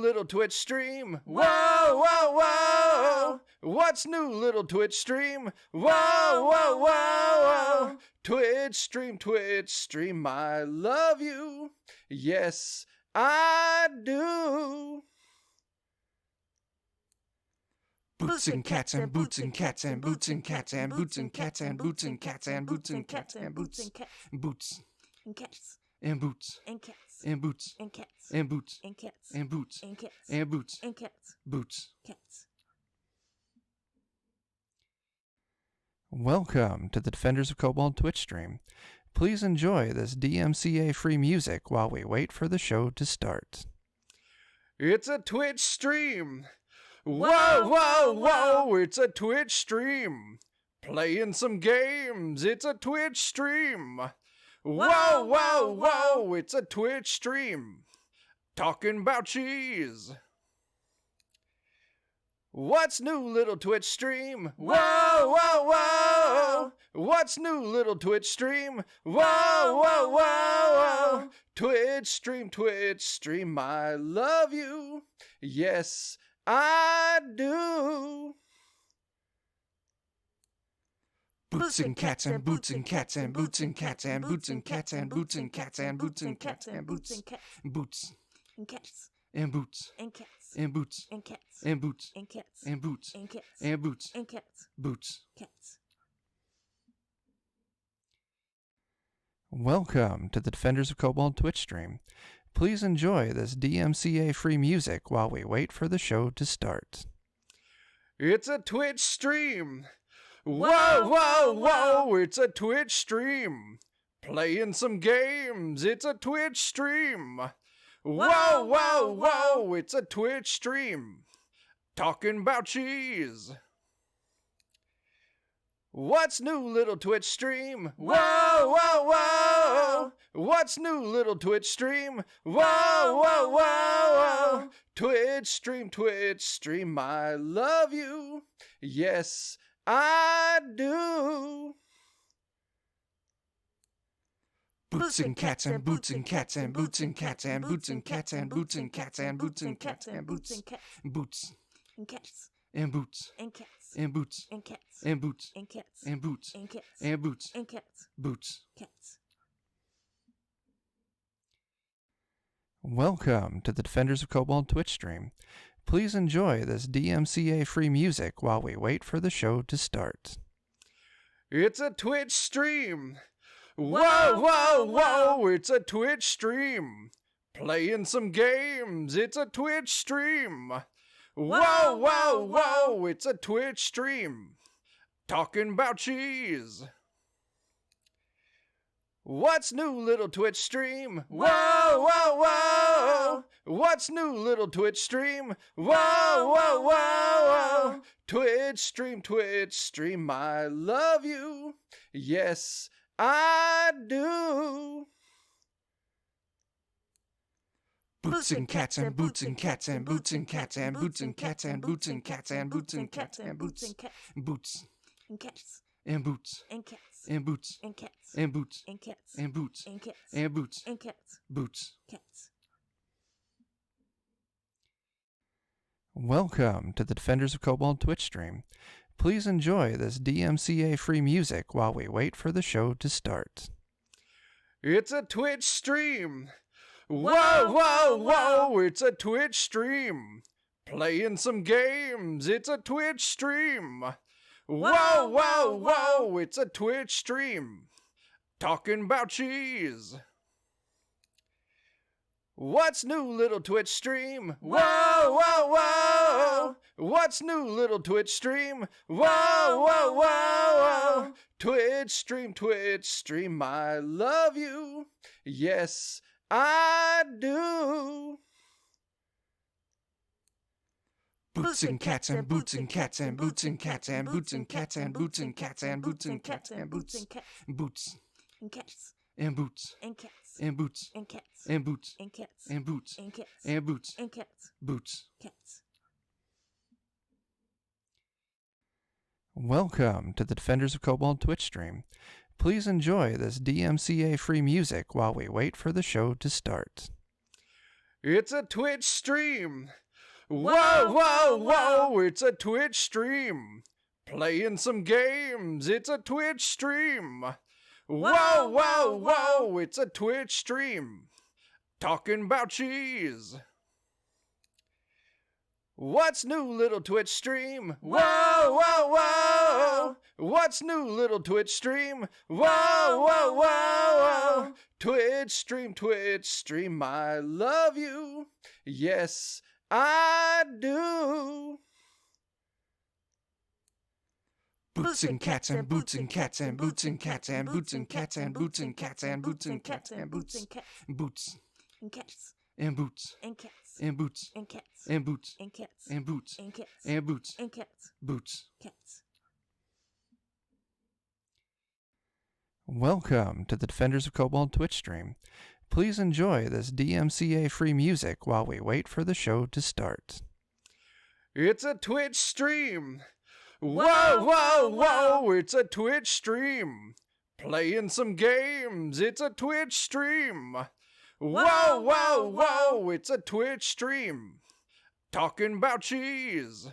little Twitch stream? Whoa, whoa, whoa. What's new, little Twitch stream? Whoa, whoa, whoa. Twitch stream, I love you. Yes, I do. Boots and cats and boots and cats and boots and cats and boots and cats and boots and cats and boots and cats and boots boots and cats and boots and cats and boots and cats and boots and cats and boots and cats and boots and cats boots. cats. Welcome to the Defenders of Kobold Twitch stream. Please enjoy this DMCA free music while we wait for the show to start. It's a Twitch stream. Whoa, whoa, whoa, it's a Twitch stream. Playing some games, it's a Twitch stream. Whoa, whoa, whoa, it's a Twitch stream. Talking about cheese. What's new, little Twitch stream? Whoa, whoa, whoa. What's new, little Twitch stream? Whoa, whoa, whoa. Twitch stream, I love you. Yes, I do. Boots and cats and boots and cats and boots and cats and boots and cats and boots and cats and boots and cats and boots boots and cats and boots and cats and boots and cats and boots and cats and boots and cats and boots and cats boots. cats. Welcome to the Defenders of Kobold Twitch stream. Please enjoy this DMCA free music while we wait for the show to start. It's a Twitch stream. Whoa, whoa, whoa, it's a Twitch stream. Playing some games, it's a Twitch stream. Whoa, whoa, whoa, it's a Twitch stream. Talking about cheese. What's new, little Twitch stream? Whoa, whoa, whoa. What's new, little Twitch stream? Whoa, whoa, whoa. Twitch stream, I love you. Yes, I do. Boots and cats and boots and cats and boots and cats and boots and cats and boots and cats and boots and cats and boots boots and cats and boots and cats and boots and cats and boots and cats and boots and cats and boots and cats boots. cats. Welcome to the Defenders of Kobold Twitch stream. Please enjoy this DMCA free music while we wait for the show to start. It's a Twitch stream. Whoa, whoa, whoa, it's a Twitch stream. Playing some games, it's a Twitch stream. Whoa, whoa, whoa, it's a Twitch stream. Talking about cheese. What's new, little Twitch stream? Whoa, whoa, whoa. What's new, little Twitch stream? Whoa, whoa, whoa. Twitch stream, I love you. Yes, I do. Boots and cats and boots and cats and boots and cats and boots and cats and boots and cats and boots and cats and boots boots and cats and boots and cats and boots and cats and boots and cats and boots and cats and boots and cats boots. cats. Welcome to the Defenders of Kobold Twitch stream. Please enjoy this DMCA free music while we wait for the show to start. It's a Twitch stream. Whoa, whoa, whoa, it's a Twitch stream. Playing some games, it's a Twitch stream. Whoa, whoa, whoa, it's a Twitch stream. Talking about cheese. What's new, little Twitch stream? Whoa, whoa, whoa. What's new, little Twitch stream? Whoa, whoa, whoa. Twitch stream, I love you. Yes, I do. Boots and cats and boots and cats and boots and cats and boots and cats and boots and cats and boots and cats and boots boots and cats and boots and cats and boots and cats and boots and cats and boots and cats and boots and cats boots. cats. Welcome to the Defenders of Kobold Twitch stream. Please enjoy this DMCA free music while we wait for the show to start. It's a Twitch stream. Whoa, whoa, whoa, it's a Twitch stream. Playing some games, it's a Twitch stream. Whoa, whoa, whoa, it's a Twitch stream. Talking about cheese. What's new, little Twitch stream? Whoa, whoa, whoa. What's new, little Twitch stream? Whoa, whoa, whoa. Twitch stream, I love you. Yes, I do. Boots and cats and boots and cats and boots and cats and boots and cats and boots and cats and boots and cats and boots and boots and cats and boots and cats and boots and cats and boots and cats and boots and cats and boots and cats boots. cats. Welcome to the Defenders of Kobold Twitch stream. Please enjoy this DMCA free music while we wait for the show to start. It's a Twitch stream. Whoa, whoa, whoa, it's a Twitch stream. Playing some games, it's a Twitch stream. Whoa, whoa, whoa, it's a Twitch stream. Talking about cheese.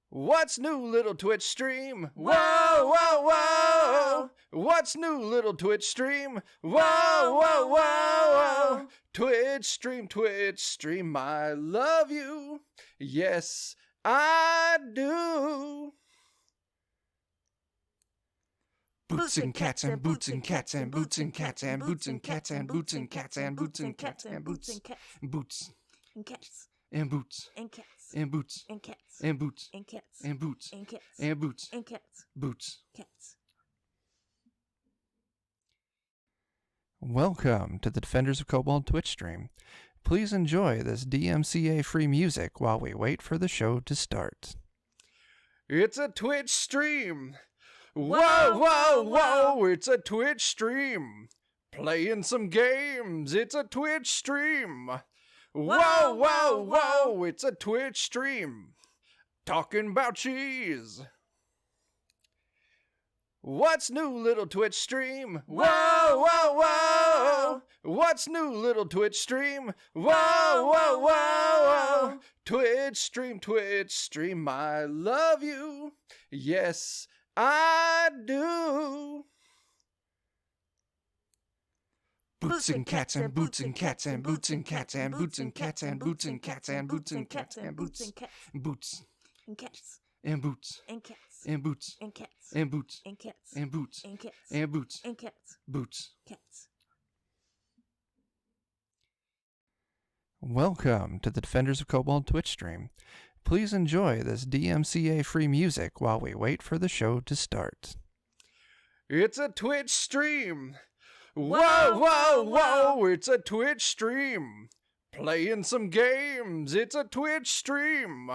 What's new, little Twitch stream? Whoa, whoa, whoa. What's new, little Twitch stream? Whoa, whoa, whoa. Twitch stream, I love you. Yes, I do. Boots and cats and boots and cats and boots and cats and boots and cats and boots and cats and boots and cats and boots and boots and cats and boots and cats and boots and cats and boots and cats and boots and cats and boots and cats boots. cats. Welcome to the Defenders of Kobold Twitch stream. Please enjoy this DMCA free music while we wait for the show to start. It's a Twitch stream. Whoa, whoa, whoa, it's a Twitch stream. Playing some games, it's a Twitch stream. Whoa, whoa, whoa, it's a Twitch stream. Talking about cheese. What's new, little Twitch stream? Whoa, whoa, whoa. What's new, little Twitch stream? Whoa, whoa, whoa. Twitch stream, I love you. Yes, I do. Boots and cats and boots and cats and boots and cats and boots and cats and boots and cats and boots and cats and boots and boots and cats and boots and cats and boots and cats and boots and cats and boots and cats and boots and cats boots. cats. Welcome to the Defenders of Kobold Twitch stream. Please enjoy this DMCA free music while we wait for the show to start. It's a Twitch stream. Whoa, whoa, whoa, it's a Twitch stream. Playing some games, it's a Twitch stream.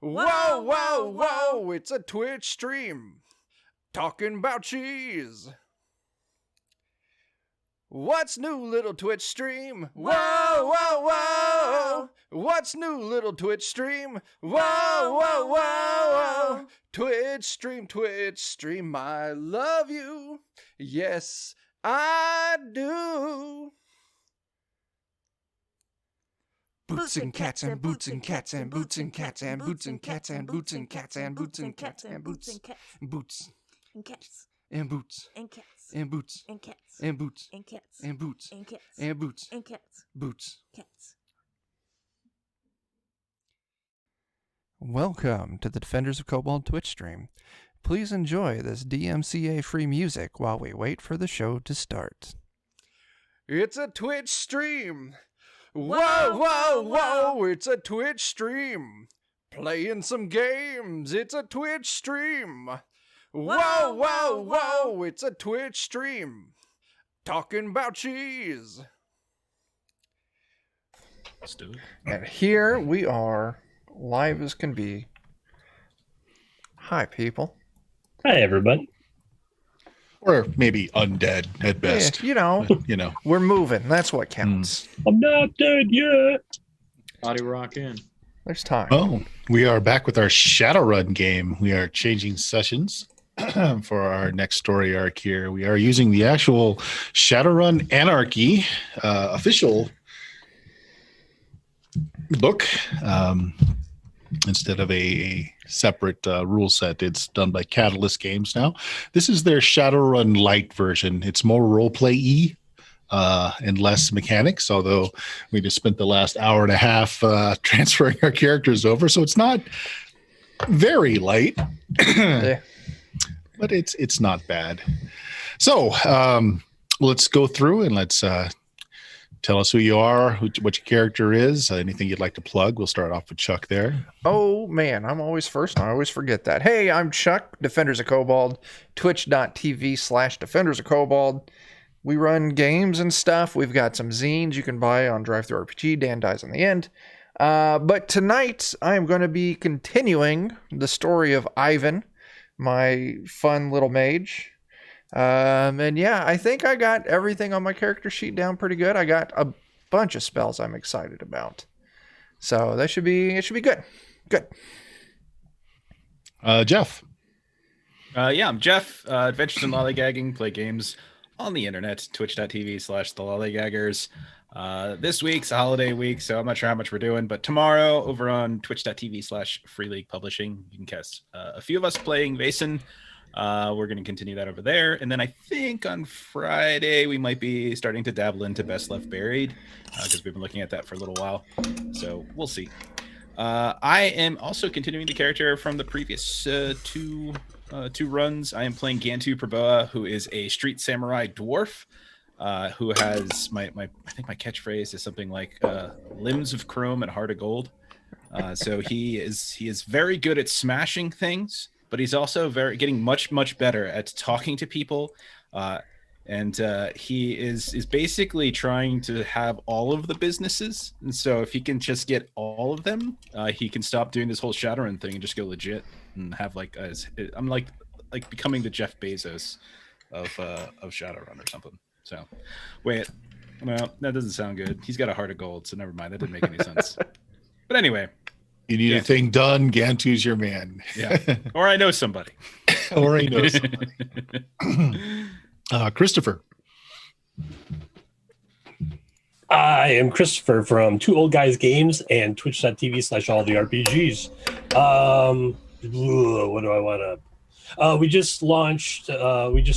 Whoa, whoa, whoa, it's a Twitch stream. Talking about cheese. What's new, little Twitch stream? Whoa, whoa, whoa. What's new, little Twitch stream? Whoa, whoa, whoa. Twitch stream, I love you. Yes, I do. Boots and cats and boots and cats and boots and cats and boots and cats and boots and cats and boots and cats and boots and boots and cats and boots and cats and boots and cats and boots and cats and boots and cats and boots and cats boots. cats. Welcome to the Defenders of Kobold Twitch stream. Please enjoy this DMCA free music while we wait for the show to start. It's a Twitch stream. Whoa, whoa, whoa, it's a Twitch stream. Playing some games, it's a Twitch stream. Whoa, whoa, whoa, it's a Twitch stream. Talking about cheese. Let's do it. And here we are, live as can be. Hi, people. Hi, everybody. Or maybe undead at best. Yeah, we're moving. That's what counts. I'm not dead yet. Body rock in. There's time. Oh, we are back with our Shadowrun game. We are changing sessions for our next story arc here. We are using the actual Shadowrun Anarchy official book. Instead of a separate rule set, it's done by Catalyst Games now. This is their Shadowrun Light version. It's more roleplay-y and less mechanics, although we just spent the last hour and a half transferring our characters over, so it's not very light, Yeah. but it's not bad. So let's go through and let's tell us who you are, what your character is, anything you'd like to plug. We'll start off with Chuck there. Oh man, I'm always first. I always forget that. Hey, I'm Chuck, Defenders of Kobold, twitch.tv/Defenders of Kobold. We run games and stuff. We've got some zines you can buy on DriveThruRPG. Dan dies in the end. But tonight, I'm going to be continuing the story of Ivan, my fun little mage. And yeah, I think I got everything on my character sheet down pretty good. I got a bunch of spells I'm excited about. So it should be good. Good. Jeff. Yeah, I'm Jeff. Adventures in Lollygagging, play games on the internet, twitch.tv/thelollygaggers. This week's a holiday week, so I'm not sure how much we're doing, but tomorrow over on twitch.tv/Free League Publishing, you can catch a few of us playing Vaesen. We're going to continue that over there. And then I think on Friday, we might be starting to dabble into Best Left Buried because we've been looking at that for a little while. So we'll see. I am also continuing the character from the previous two runs. I am playing Gantu Praboa, who is a street samurai dwarf who has I think my catchphrase is something like limbs of chrome and heart of gold. So he is very good at smashing things, but he's also getting much better at talking to people. And he is basically trying to have all of the businesses. And so if he can just get all of them, he can stop doing this whole Shadowrun thing and just go legit and have I'm like becoming the Jeff Bezos of Shadowrun or something. So wait, well, that doesn't sound good. He's got a heart of gold, so never mind. That didn't make any sense. But anyway. You need a thing done, Gantu's your man. Yeah. Or I know somebody. Or I know somebody. Christopher. I am Christopher from Two Old Guys Games and twitch.tv/alltherPGs. What do I want to... we just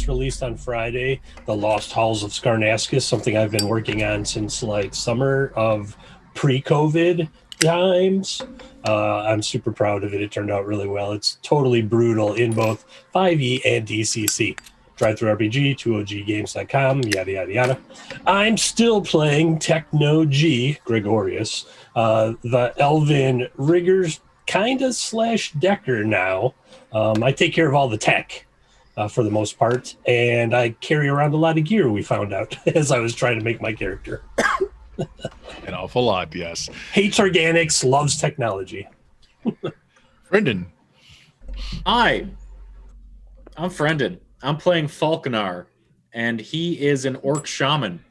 released on Friday The Lost Halls of Skarnaskus, something I've been working on since like summer of pre-COVID times. I'm super proud of it. It turned out really well. It's totally brutal in both 5e and DCC. DriveThruRPG, 2oggames.com, yada, yada, yada. I'm still playing Techno G, Gregorius, the Elven Riggers kind of / Decker now. I take care of all the tech for the most part, and I carry around a lot of gear, we found out, as I was trying to make my character. An awful lot, yes. Hates organics, loves technology. Brendan. Hi, I'm Friendon. I'm playing Falconar, and he is an orc shaman.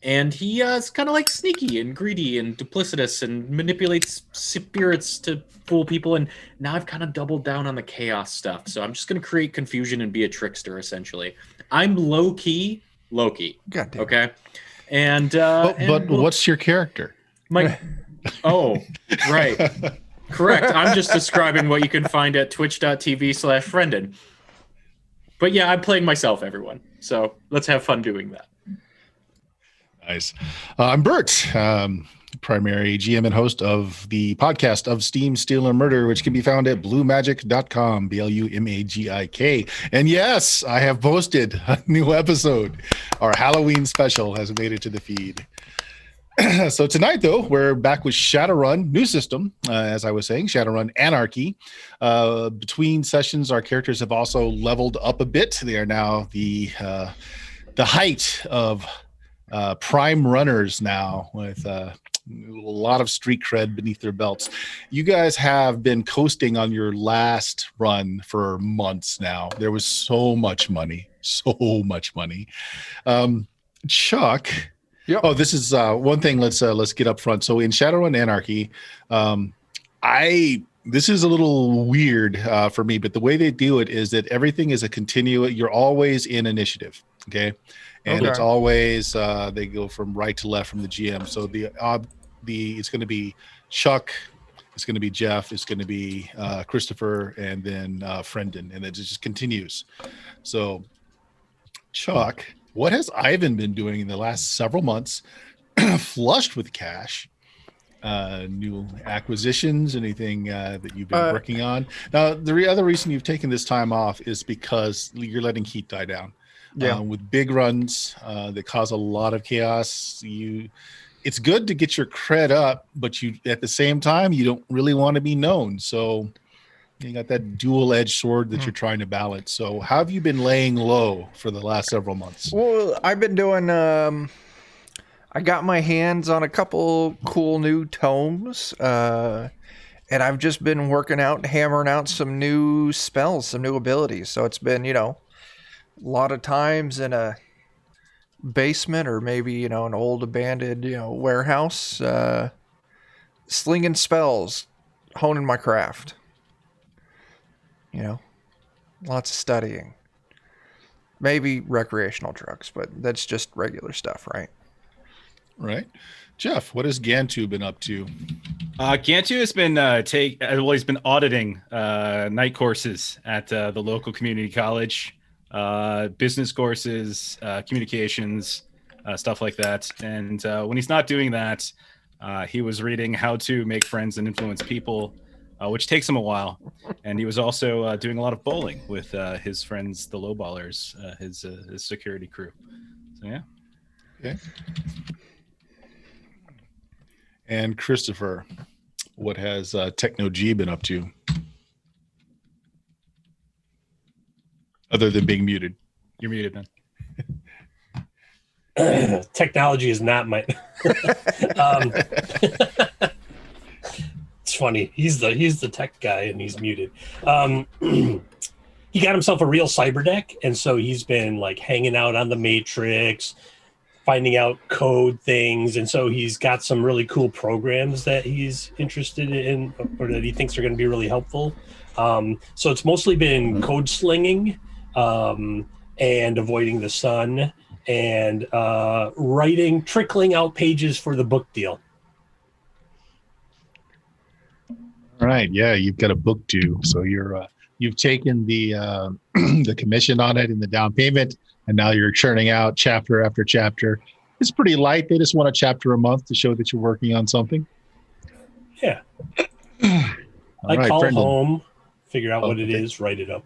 And he is kind of like sneaky and greedy and duplicitous and manipulates spirits to fool people. And now I've kind of doubled down on the chaos stuff. So I'm just going to create confusion and be a trickster, essentially. I'm low-key Loki. Goddamn. Okay? And but what's your character? Oh, right. Correct. I'm just describing what you can find at twitch.tv/Friendon. But yeah, I'm playing myself, everyone. So let's have fun doing that. Nice. I'm Bert, primary GM and host of the podcast of Steam, Steal, and Murder, which can be found at bluemagic.com, BLUMAGIK. And yes, I have posted a new episode. Our Halloween special has made it to the feed. So tonight, though, we're back with Shadowrun, new system, as I was saying, Shadowrun Anarchy. Between sessions, our characters have also leveled up a bit. They are now the height of prime runners now, with a lot of street cred beneath their belts. You guys have been coasting on your last run for months now. There was so much money. Chuck... Yep. Oh, this is one thing. Let's get up front. So in Shadowrun Anarchy, this is a little weird for me, but the way they do it is that everything is a continuous. You're always in initiative, okay, and it's always they go from right to left from the GM. So the it's going to be Chuck, it's going to be Jeff, it's going to be Christopher, and then Friendon, and it just continues. So, Chuck, what has Ivan been doing in the last several months, flushed with cash? New acquisitions, anything that you've been working on? Now, the other reason you've taken this time off is because you're letting heat die down. Yeah. With big runs that cause a lot of chaos, it's good to get your cred up, but you at the same time you don't really want to be known. So you got that dual-edged sword that you're trying to balance. So how have you been laying low for the last several months? Well, I've been doing. I got my hands on a couple cool new tomes, and I've just been working out, hammering out some new spells, some new abilities. So it's been, a lot of times in a basement or maybe, an old abandoned, warehouse, slinging spells, honing my craft. Lots of studying. Maybe recreational drugs, but that's just regular stuff, right? Right. Jeff, what has Gantu been up to? Gantu has been he's been auditing night courses at the local community college, business courses, communications, stuff like that. And when he's not doing that, he was reading How to Make Friends and Influence People, which takes him a while. And he was also doing a lot of bowling with his friends, the Lowballers, his security crew. So yeah. Okay. And Christopher, what has Techno G been up to? Other than being muted. You're muted, man. Technology is not my it's funny. He's the tech guy and he's muted. He got himself a real cyber deck, and so he's been like hanging out on the Matrix, finding out code things, and so he's got some really cool programs that he's interested in or that he thinks are going to be really helpful. So it's mostly been code slinging and avoiding the sun and trickling out pages for the book deal. All right, yeah, you've got a book due, so you've taken the the commission on it and the down payment, and now you're churning out chapter after chapter. It's pretty light. They just want a chapter a month to show that you're working on something. Yeah. All right, call Brendan. home, figure out what it is, write it up.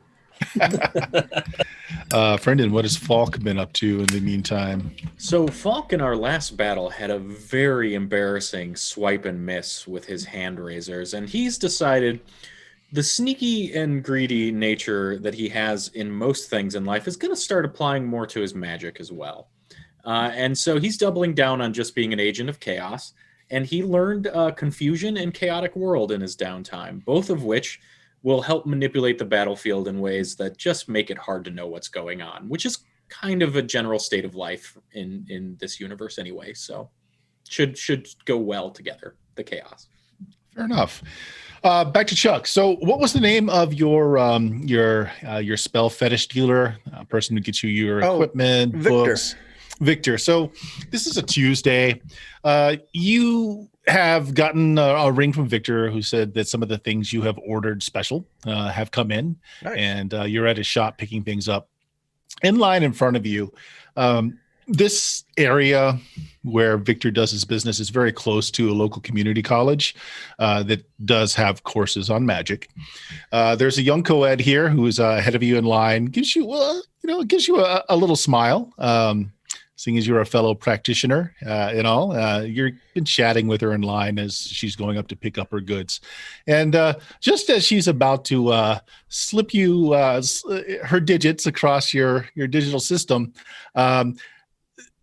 Brendan, what has Falk been up to in the meantime? So Falk in our last battle had a very embarrassing swipe and miss with his hand razors, and he's decided the sneaky and greedy nature that he has in most things in life is going to start applying more to his magic as well. And so he's doubling down on just being an agent of chaos, and he learned confusion and chaotic world in his downtime, both of which will help manipulate the battlefield in ways that just make it hard to know what's going on, which is kind of a general state of life in this universe anyway. So should go well together, the chaos. Fair enough. Back to Chuck. So what was the name of your spell fetish dealer, person who gets you your equipment, Victor. books? Victor. So this is a Tuesday. You have gotten a ring from Victor who said that some of the things you have ordered special have come in. Nice. And you're at his shop picking things up. In line in front of you, this area where Victor does his business is very close to a local community college that does have courses on magic. There's a young co-ed here who is ahead of you in line, gives you a little smile. Seeing as you're a fellow practitioner and all, you've been chatting with her in line as she's going up to pick up her goods. And just as she's about to slip you her digits across your digital system,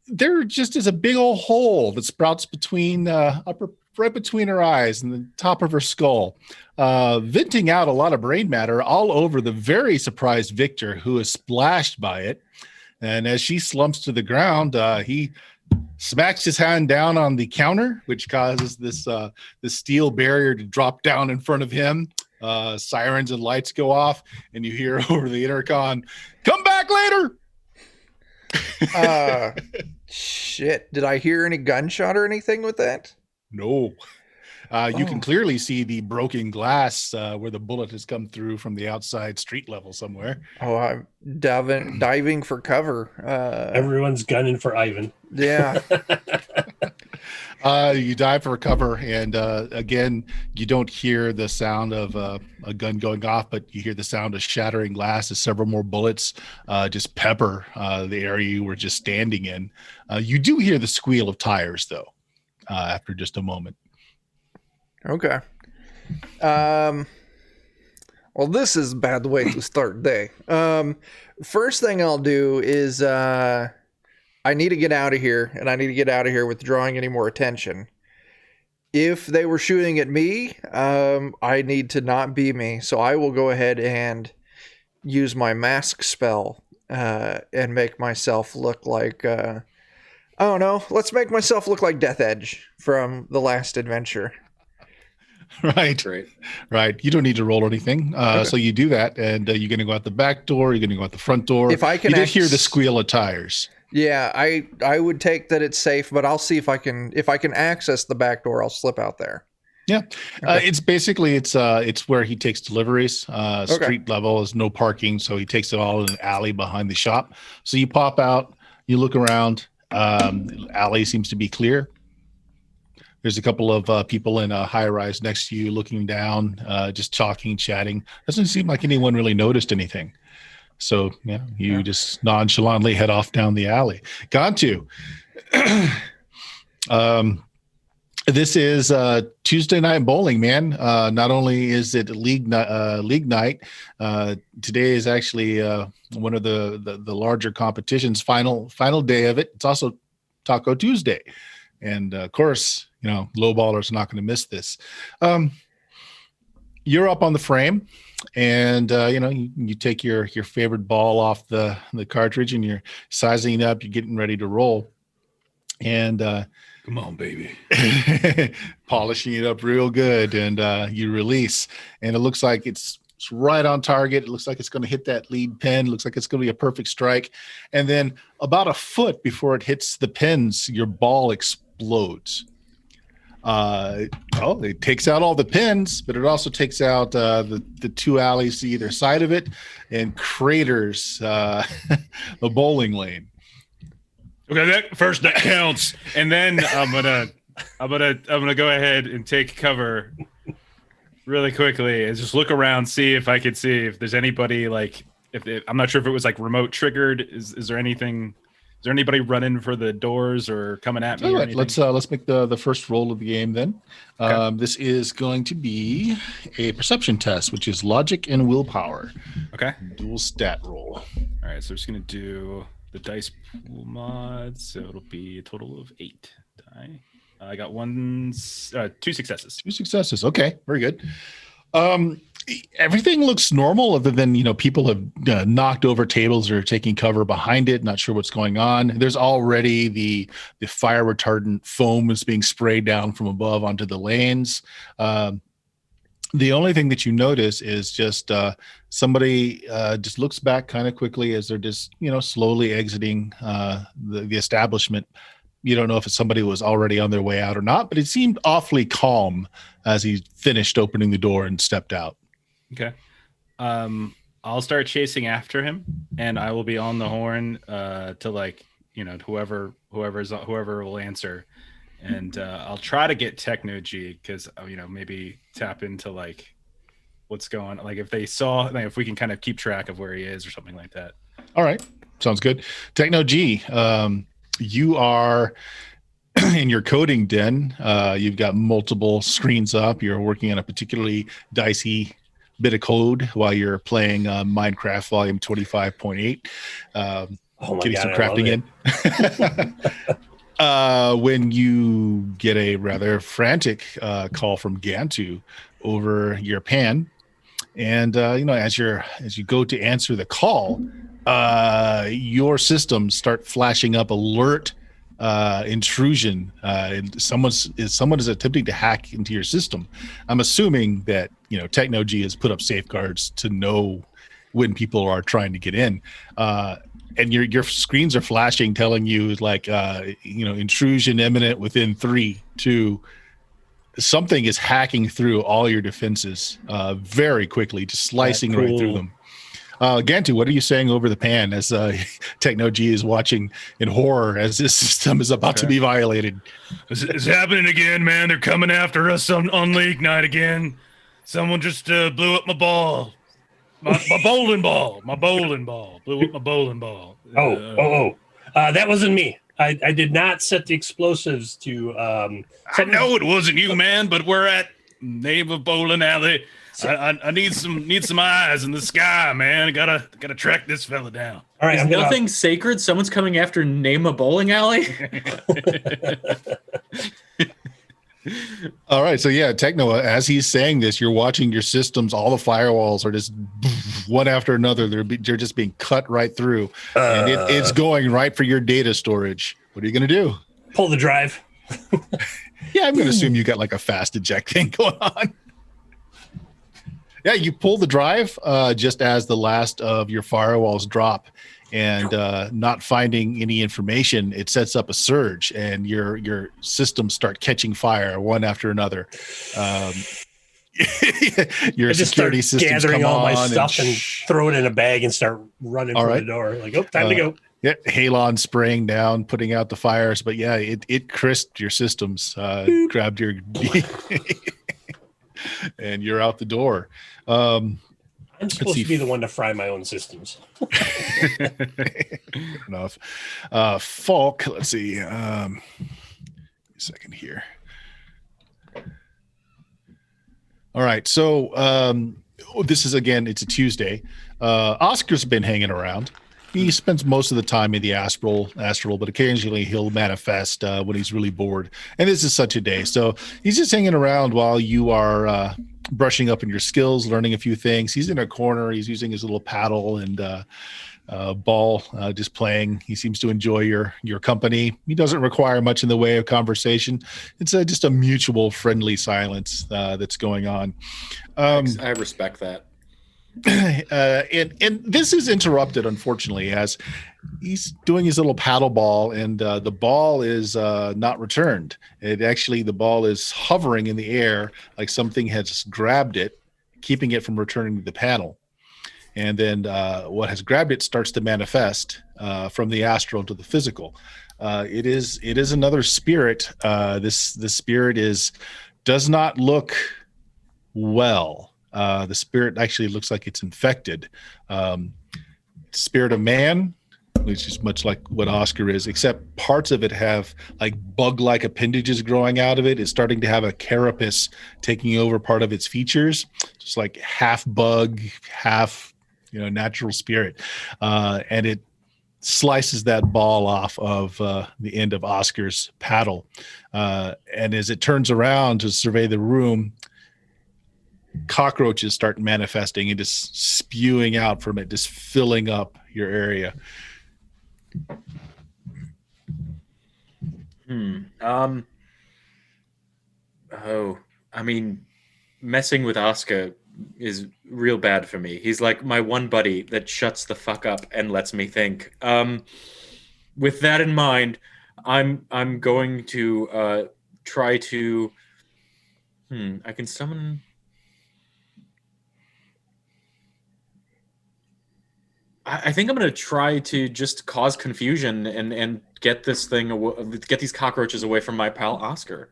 there just is a big old hole that sprouts between right between her eyes and the top of her skull, venting out a lot of brain matter all over the very surprised Victor, who is splashed by it. And as she slumps to the ground, he smacks his hand down on the counter, which causes this steel barrier to drop down in front of him. Sirens and lights go off, and you hear over the intercom, "Come back later." Shit. Did I hear any gunshot or anything with that? No. You can Oh. clearly see the broken glass where the bullet has come through from the outside street level somewhere. Oh, I'm diving for cover. Everyone's gunning for Ivan. Yeah. You dive for cover, and again, you don't hear the sound of a gun going off, but you hear the sound of shattering glass as several more bullets just pepper the area you were just standing in. You do hear the squeal of tires, though, after just a moment. Okay. Well, this is a bad way to start day. First thing I'll do is I need to get out of here, and I need to get out of here with drawing any more attention. If they were shooting at me, I need to not be me, so I will go ahead and use my mask spell and make myself look like I don't know. Let's make myself look like Death Edge from the last adventure. Right. Great. Right. You don't need to roll anything. Okay. So you do that, and you're going to go out the back door. You're going to go out the front door. If I can, you did hear the squeal of tires. Yeah, I would take that it's safe, but I'll see if I can access the back door. I'll slip out there. Yeah, Okay. it's basically it's where he takes deliveries. Street level is no parking, so he takes it all in an alley behind the shop. So you pop out, you look around. Alley seems to be clear. There's a couple of people in a high rise next to you, looking down, just talking, chatting. Doesn't seem like anyone really noticed anything. So yeah, you just nonchalantly head off down the alley. Gantu. This is Tuesday night bowling, man. Not only is it league night, today is actually one of the larger competitions. Final day of it. It's also Taco Tuesday, and of course, low ballers are not going to miss this. You're up on the frame, and you take your favorite ball off the cartridge, and you're sizing it up. You're getting ready to roll, and Come on, baby. polishing it up real good, and you release, and it looks like it's right on target. It looks like it's going to hit that lead pin. It looks like it's going to be a perfect strike, and then about a foot before it hits the pins, your ball explodes. It takes out all the pins, but it also takes out the two alleys to either side of it and craters the bowling lane. Okay, that counts. And then I'm gonna go ahead and take cover really quickly and just look around, see if I could see if there's anybody I'm not sure if it was like remote triggered. Is there anything? Is there anybody running for the doors or coming at me? Let's make the first roll of the game then. Okay. This is going to be a perception test, which is logic and willpower. Okay. Dual stat roll. All right, so we're just gonna do the dice pool mod, so it'll be a total of 8 die. I got 2 successes. 2 successes. Okay, very good. Everything looks normal, other than people have knocked over tables or taking cover behind it. Not sure what's going on. There's already the fire retardant foam is being sprayed down from above onto the lanes. The only thing that you notice is just somebody just looks back kind of quickly as they're just slowly exiting the establishment. You don't know if it's somebody who was already on their way out or not, but it seemed awfully calm as he finished opening the door and stepped out. Okay. I'll start chasing after him, and I will be on the horn to whoever will answer, and I'll try to get Techno G, because maybe tap into what's going on. If they saw, if we can kind of keep track of where he is or something like that. All right, sounds good. Techno G, you are in your coding den. You've got multiple screens up. You're working on a particularly dicey bit of code while you're playing Minecraft Volume 25.8. Getting some crafting in. When you get a rather frantic call from Gantu over your pan, and as you go to answer the call, your systems start flashing up alert intrusion. Someone is attempting to hack into your system. I'm assuming that Techno G has put up safeguards to know when people are trying to get in, and your screens are flashing, telling you intrusion imminent within 3, 2, something is hacking through all your defenses very quickly, just slicing right through them. Gantu, what are you saying over the pan as Techno G is watching in horror as this system is about to be violated? It's happening again, man. They're coming after us on league night again. Someone just blew up my ball. My bowling ball. My bowling ball. Blew up my bowling ball. That wasn't me. I did not set the explosives to... I know it wasn't you, man, but we're at name of bowling alley. I need some eyes in the sky, man. I gotta track this fella down. All right, Is nothing sacred? Someone's coming after name a bowling alley? All right, so yeah, Techno, as he's saying this, you're watching your systems. All the firewalls are just one after another. They're just being cut right through, and it's going right for your data storage. What are you going to do? Pull the drive. Yeah, I'm going to assume you got like a fast eject thing going on. Yeah, you pull the drive just as the last of your firewalls drop, and not finding any information, it sets up a surge, and your systems start catching fire one after another. Your security systems gathering come all my on stuff and throw it in a bag and start running for the door. Like, time to go. Yeah, halon spraying down, putting out the fires, but yeah, it crisped your systems, grabbed your and you're out the door. I'm supposed to be the one to fry my own systems. Good enough. Falk, let's see. A second here. All right. So this is, again, it's a Tuesday. Oscar's been hanging around. He spends most of the time in the astral, but occasionally he'll manifest when he's really bored. And this is such a day. So he's just hanging around while you are brushing up on your skills, learning a few things. He's in a corner. He's using his little paddle and ball, just playing. He seems to enjoy your company. He doesn't require much in the way of conversation. It's just a mutual friendly silence that's going on. I respect that. And this is interrupted, unfortunately, as he's doing his little paddle ball, and the ball is not returned. The ball is hovering in the air like something has grabbed it, keeping it from returning to the panel. And then what has grabbed it starts to manifest from the astral to the physical. It is another spirit. This spirit does not look well. The spirit actually looks like it's infected. Spirit of man, which is much like what Oscar is, except parts of it have like bug-like appendages growing out of it. It's starting to have a carapace taking over part of its features, just like half bug, half natural spirit. And it slices that ball off of the end of Oscar's paddle. And as it turns around to survey the room, cockroaches start manifesting and just spewing out from it, just filling up your area. Messing with Oscar is real bad for me. He's like my one buddy that shuts the fuck up and lets me think. With that in mind, I'm going to try to I can summon. I think I'm going to try to just cause confusion and get these cockroaches away from my pal Oscar.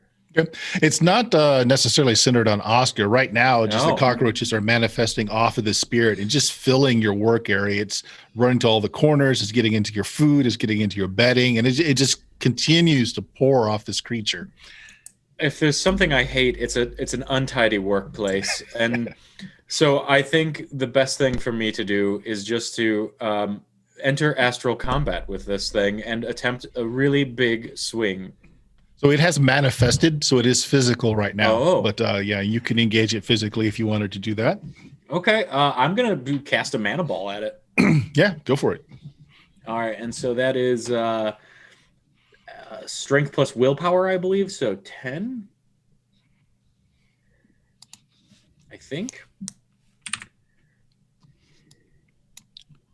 It's not necessarily centered on Oscar right now. Just the cockroaches are manifesting off of the spirit and just filling your work area. It's running to all the corners. It's getting into your food. It's getting into your bedding, and it just continues to pour off this creature. If there's something I hate, it's an untidy workplace, and so I think the best thing for me to do is just to enter astral combat with this thing and attempt a really big swing. So it has manifested, so it is physical right now. Oh. But you can engage it physically if you wanted to do that. Okay, I'm gonna cast a mana ball at it. Yeah, go for it. All right, and so that is strength plus willpower, I believe. So 10, I think.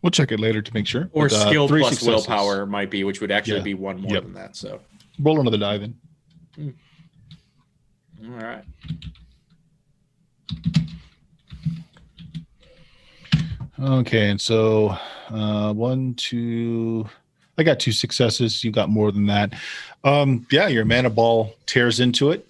We'll check it later to make sure. Or skill plus successes. willpower might be, which would actually be one more than that. So roll another die then. All right. Okay, and so 1, 2. I got 2 successes. You got more than that. Yeah, your mana ball tears into it.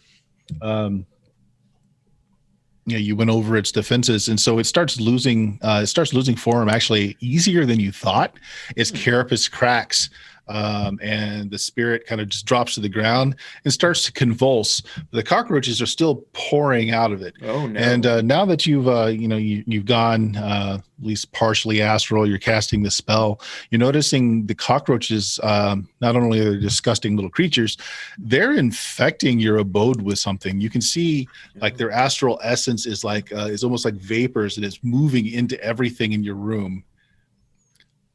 Yeah, you went over its defenses, and so it starts losing. It starts losing form actually easier than you thought. Its carapace cracks, and the spirit kind of just drops to the ground and starts to convulse. The cockroaches are still pouring out of it. Oh no! And now that you've you've gone at least partially astral, you're casting the spell. You're noticing the cockroaches. Not only are they disgusting little creatures, they're infecting your abode with something. You can see like their astral essence is like is almost like vapors, and it's moving into everything in your room.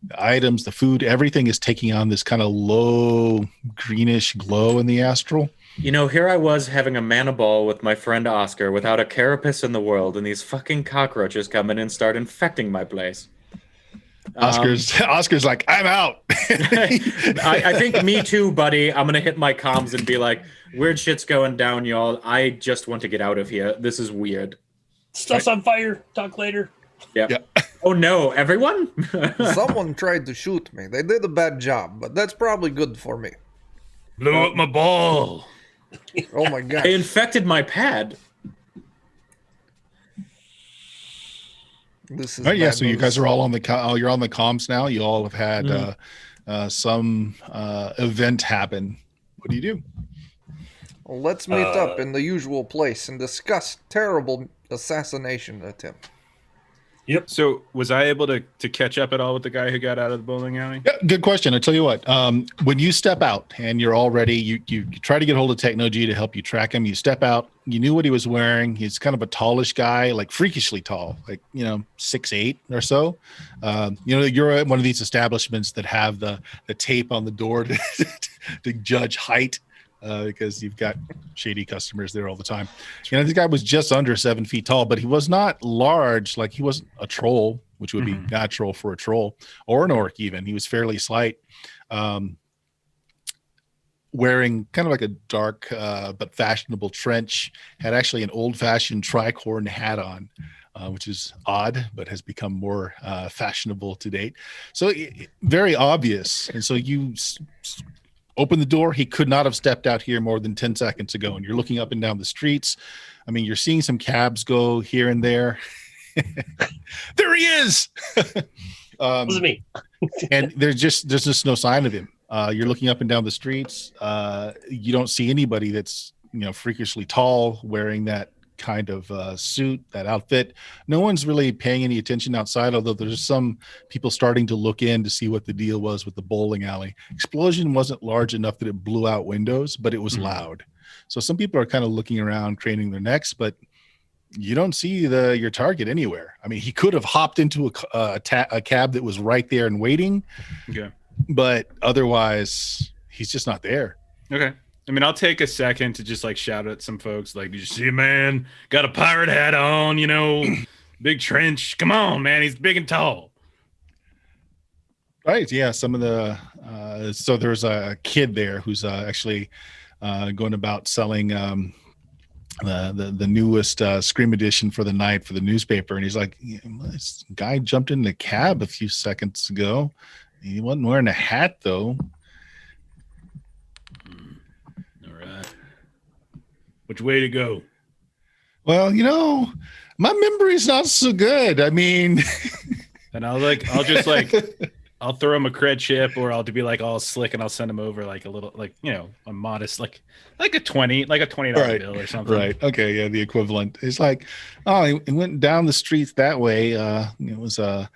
The items, the food, everything is taking on this kind of low greenish glow in the astral. You know, here I was having a mana ball with my friend Oscar without a carapace in the world, and these fucking cockroaches come in and start infecting my place. Oscar's like, I'm out. I think me too, buddy. I'm gonna hit my comms and be like, weird shit's going down, y'all. I just want to get out of here. This is weird. Stuff's on fire. Talk later. Yeah. Oh no, everyone? Someone tried to shoot me. They did a bad job, but that's probably good for me. Blew up my ball. Oh my god. They infected my pad. This is Oh yeah, bad so you news. guys are all on the you're on the comms now. You all have had some event happen. What do you do? Well, let's meet up in the usual place and discuss terrible assassination attempt. Yep. So was I able to catch up at all with the guy who got out of the bowling alley? Yeah, good question. I tell you what, when you step out and you're all ready, you try to get hold of Techno-G to help you track him. You step out, you knew what he was wearing. He's kind of a tallish guy, like freakishly tall, like, 6'8" or so. You're at one of these establishments that have the tape on the door to judge height. Because you've got shady customers there all the time. This guy was just under 7 feet tall, but he was not large. Like he wasn't a troll, which would be natural for a troll, or an orc even. He was fairly slight, wearing kind of like a dark but fashionable trench. Had actually an old-fashioned tricorn hat on, which is odd, but has become more fashionable to date. So very obvious. And so you open the door. He could not have stepped out here more than 10 seconds ago. And you're looking up and down the streets. I mean, you're seeing some cabs go here and there. There he is. It was me. And there's just no sign of him. You're looking up and down the streets. You don't see anybody that's, freakishly tall wearing that kind of suit, that outfit. No one's really paying any attention outside, although there's some people starting to look in to see what the deal was with the bowling alley. Explosion wasn't large enough that it blew out windows, but it was loud. So some people are kind of looking around, craning their necks, but you don't see your target anywhere. I mean, he could have hopped into a cab that was right there and waiting. Okay. But otherwise, he's just not there. Okay. I mean, I'll take a second to just shout at some folks. Like, did you see a man? Got a pirate hat on, big trench. Come on, man. He's big and tall. Right. Yeah. Some of the so there's a kid there who's actually going about selling the newest Scream edition for the night for the newspaper, and he's like, this guy jumped in the cab a few seconds ago. He wasn't wearing a hat though. Which way to go? Well, my memory's not so good. I mean, and I'll just I'll throw him a cred chip, or I'll be all slick, and I'll send him over a little, a modest, like a $20 right. bill or something. Right. Okay. Yeah. The equivalent. It's like, oh, he went down the street that way. It was a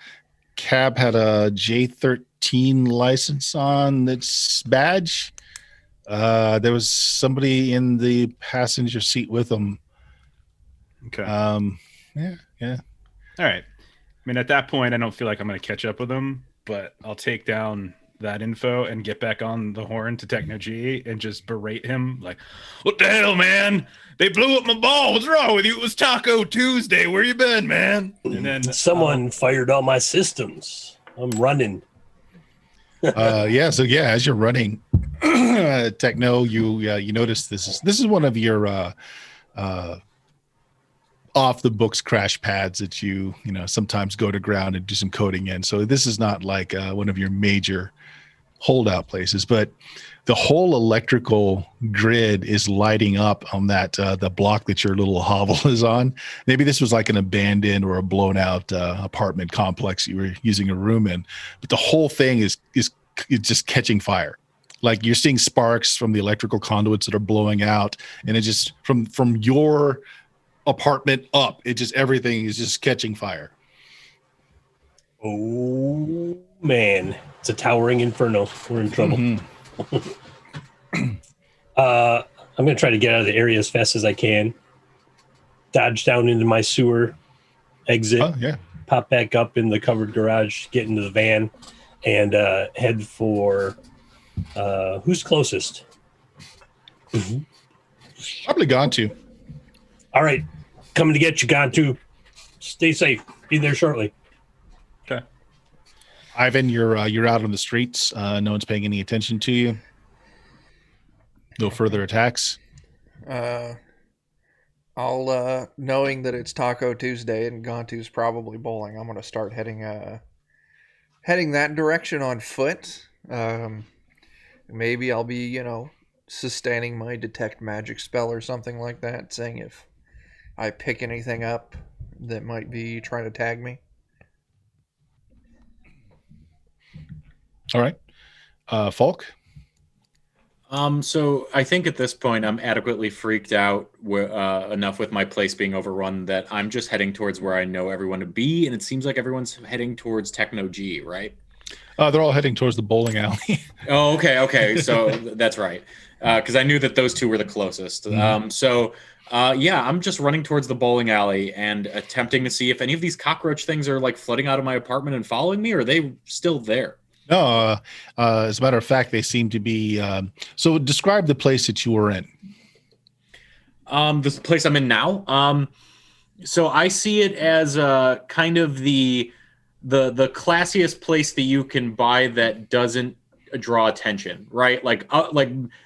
cab had a J13 license on its badge. There was somebody in the passenger seat with him. Okay. Yeah. All right. I mean, at that point, I don't feel like I'm going to catch up with him, but I'll take down that info and get back on the horn to Techno-G and just berate him. Like, what the hell, man? They blew up my ball. What's wrong with you? It was Taco Tuesday. Where you been, man? And then Someone fired all my systems. I'm running. So as you're running, Techno, you notice this is one of your off the books crash pads that you sometimes go to ground and do some coding in. So this is not like one of your major holdout places, but the whole electrical grid is lighting up on that the block that your little hovel is on. Maybe this was like an abandoned or a blown out apartment complex you were using a room in, but the whole thing is just catching fire. Like you're seeing sparks from the electrical conduits that are blowing out, and it just from your apartment up, everything is just catching fire. Oh man, it's a towering inferno. We're in trouble. I'm going to try to get out of the area as fast as I can. Dodge down into my sewer exit. Oh, yeah. Pop back up in the covered garage, get into the van, and head for who's closest? Probably gone to. All right, coming to get you, gone to. Stay safe. Be there shortly. Okay. Ivan, you're out on the streets. No one's paying any attention to you. No further attacks. I'll knowing that it's Taco Tuesday and Gantu's probably bowling, I'm gonna start heading that direction on foot. Maybe I'll be, sustaining my detect magic spell or something like that, saying if I pick anything up that might be trying to tag me. All right. Falk? So I think at this point I'm adequately freaked out enough with my place being overrun that I'm just heading towards where I know everyone to be, and it seems like everyone's heading towards Techno G, right? They're all heading towards the bowling alley. Oh, okay. So that's right, because I knew that those two were the closest. I'm just running towards the bowling alley and attempting to see if any of these cockroach things are like flooding out of my apartment and following me, or are they still there? No, as a matter of fact, they seem to be. So describe the place that you were in. This place I'm in now. So I see it as kind of the classiest place that you can buy that doesn't draw attention, right? Like